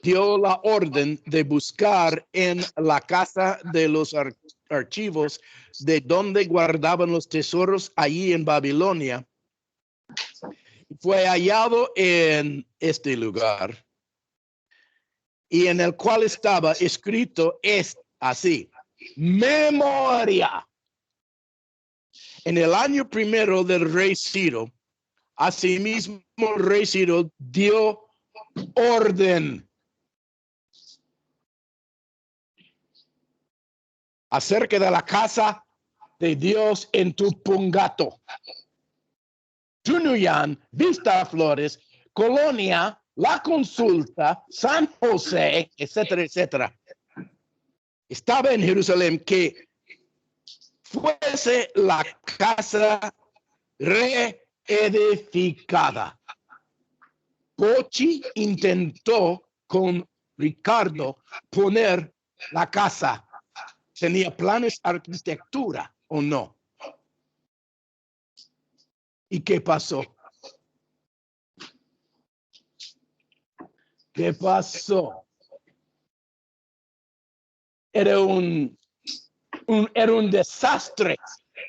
dio la orden de buscar en la casa de los archivos de donde guardaban los tesoros allí en Babilonia. Fue hallado en este lugar, y en el cual estaba escrito así: memoria. En el año primero del rey Ciro, asimismo el rey Ciro dio orden acerca de la casa de Dios en tu Pongato, Tunuyán, Vista Flores, Colonia, La Consulta, San José, etcétera, etcétera. Estaba en Jerusalén, que fuese la casa reedificada. Pochi intentó con Ricardo poner la casa. ¿Tenía planes de arquitectura o no? ¿Y qué pasó? ¿Qué pasó? Era un desastre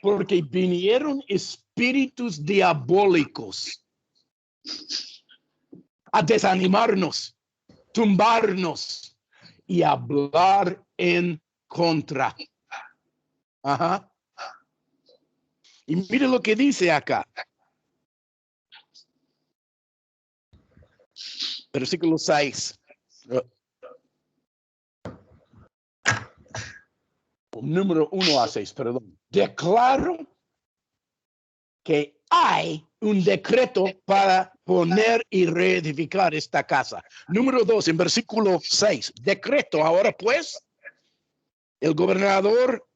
porque vinieron espíritus diabólicos a desanimarnos, tumbarnos y hablar en contra. Ajá. Y mire lo que dice acá. Versículo 6. Número 1 a 6, perdón. Declaro que hay un decreto para poner y reedificar esta casa. Número 2, en versículo 6. Decreto, ahora pues, el gobernador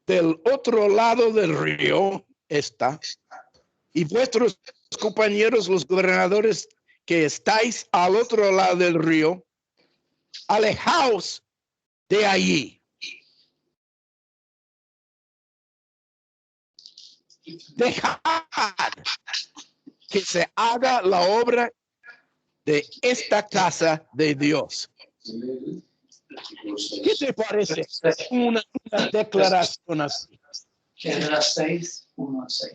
del otro lado del río está, y vuestros compañeros, los gobernadores que estáis al otro lado del río, alejaos de allí. Dejad que se haga la obra de esta casa de Dios. ¿Qué te parece una declaración así? Génesis 6, 1 a 6.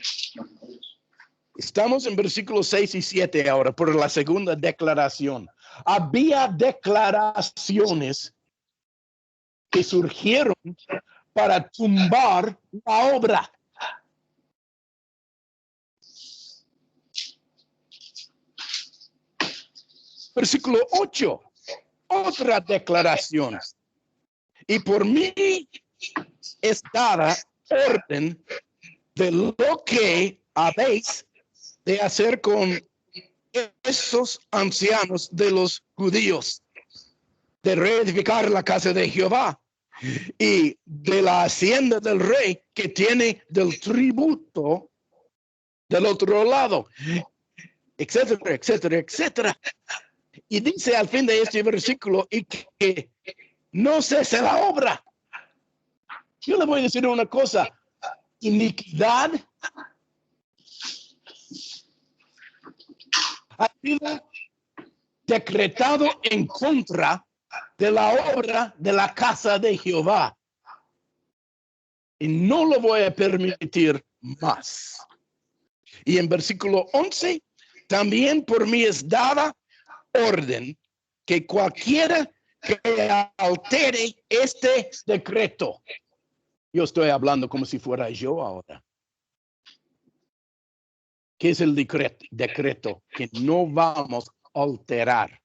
Estamos en versículos 6 y 7 ahora, por la segunda declaración. Había declaraciones que surgieron para tumbar la obra. Versículo 8, otra declaración. Y por mí es dada orden de lo que habéis de hacer con esos ancianos de los judíos, de reedificar la casa de Jehová y de la hacienda del rey que tiene del tributo del otro lado, etcétera, etcétera, etcétera. Y dice al fin de este versículo, y que no cese la obra. Yo le voy a decir una cosa, iniquidad ha sido decretado en contra de la obra de la casa de Jehová. Y no lo voy a permitir más. Y en versículo 11, también por mí es dada orden que cualquiera que altere este decreto. Yo estoy hablando como si fuera yo ahora. ¿Qué es el decreto? Que no vamos a alterar.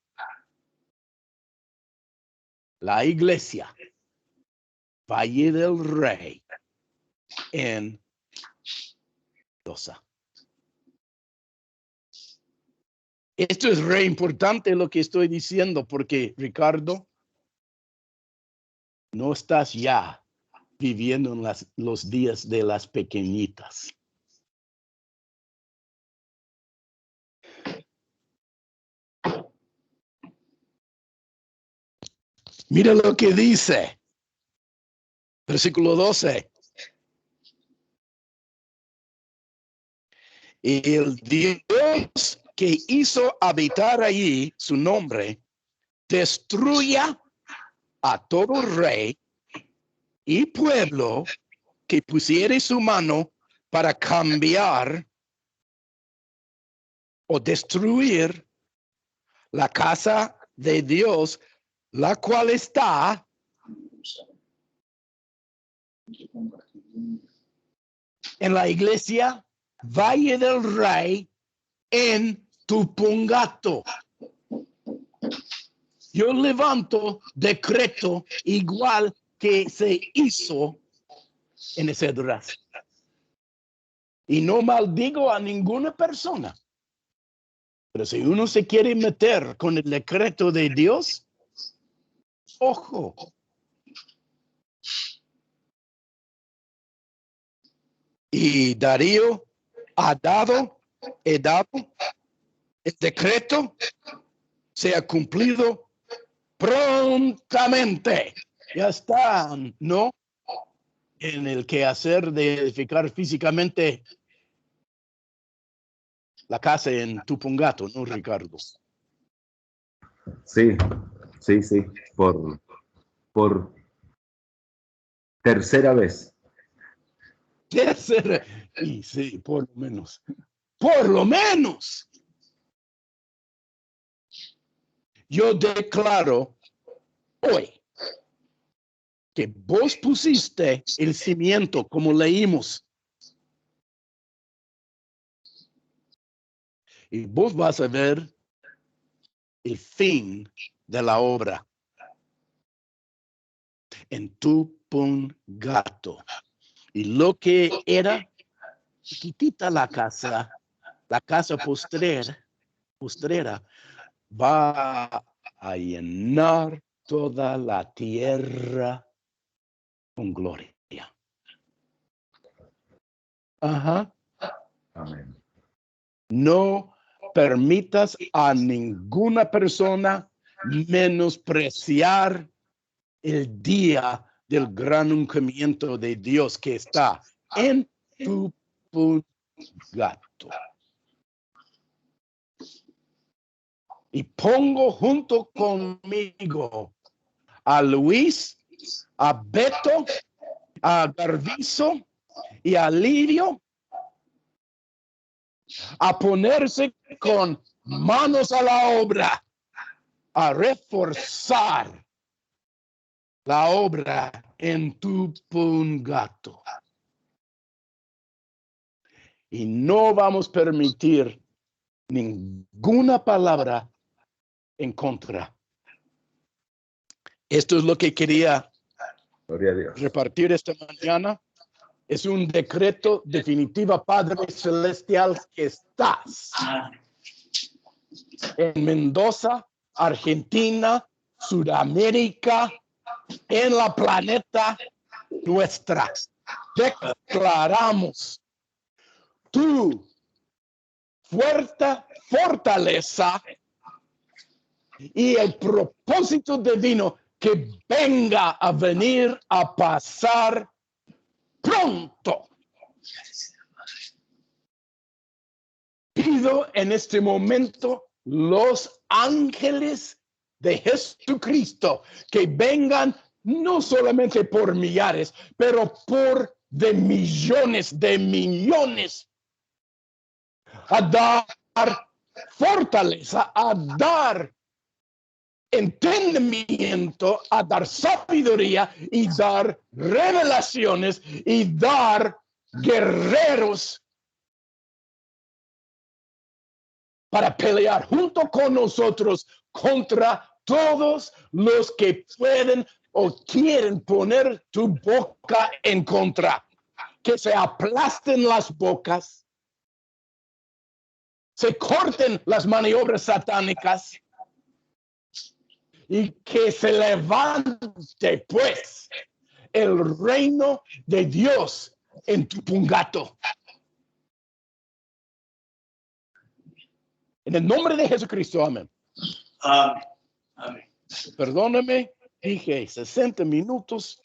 La iglesia, Valle del Rey, en Mendoza. Esto es re importante lo que estoy diciendo porque, Ricardo, no estás ya viviendo en los días de las pequeñitas. Mira lo que dice. Versículo 12. Y el Dios que hizo habitar allí su nombre, destruya a todo rey y pueblo que pusiere su mano para cambiar o destruir la casa de Dios, la cual está en la iglesia Valle del Rey en Tupungato. Yo levanto decreto igual que se hizo en Esdras. Y no maldigo a ninguna persona. Pero si uno se quiere meter con el decreto de Dios, ojo. Y Darío he dado, el decreto se ha cumplido prontamente. Ya está, ¿no? En el quehacer de edificar físicamente la casa en Tupungato, ¿no, Ricardo? Sí, sí, sí, por tercera vez. Tercera. Y sí, por lo menos. Por lo menos. Yo declaro hoy que vos pusiste el cimiento, como leímos. Y vos vas a ver el fin de la obra en Tupungato. Y lo que era chiquitita la casa postrera, va a llenar toda la tierra con gloria. Ajá. Amén. No permitas a ninguna persona menospreciar el día del gran ungimiento de Dios que está en Tupungato. Y pongo junto conmigo a Luis, a Beto, a Garvizo y a Lirio a ponerse con manos a la obra, a reforzar la obra en Tupungato. Y no vamos a permitir ninguna palabra en contra. Esto es lo que quería Gloria a Dios. repartir esta mañana. Es un decreto definitivo, Padre Celestial, que estás en Mendoza, Argentina, Sudamérica, en la planeta nuestra. Declaramos tu fuerte fortaleza y el propósito divino que venga a venir a pasar pronto. Pido en este momento los ángeles de Jesucristo que vengan no solamente por millares, pero por de millones a dar fortaleza, a dar entendimiento, a dar sabiduría y dar revelaciones y dar guerreros para pelear junto con nosotros contra todos los que pueden o quieren poner tu boca en contra. Que se aplasten las bocas, se corten las maniobras satánicas y que se levante pues el reino de Dios en Tupungato. En el nombre de Jesucristo, amén. Amén. Amén. Perdóname, dije 60 minutos.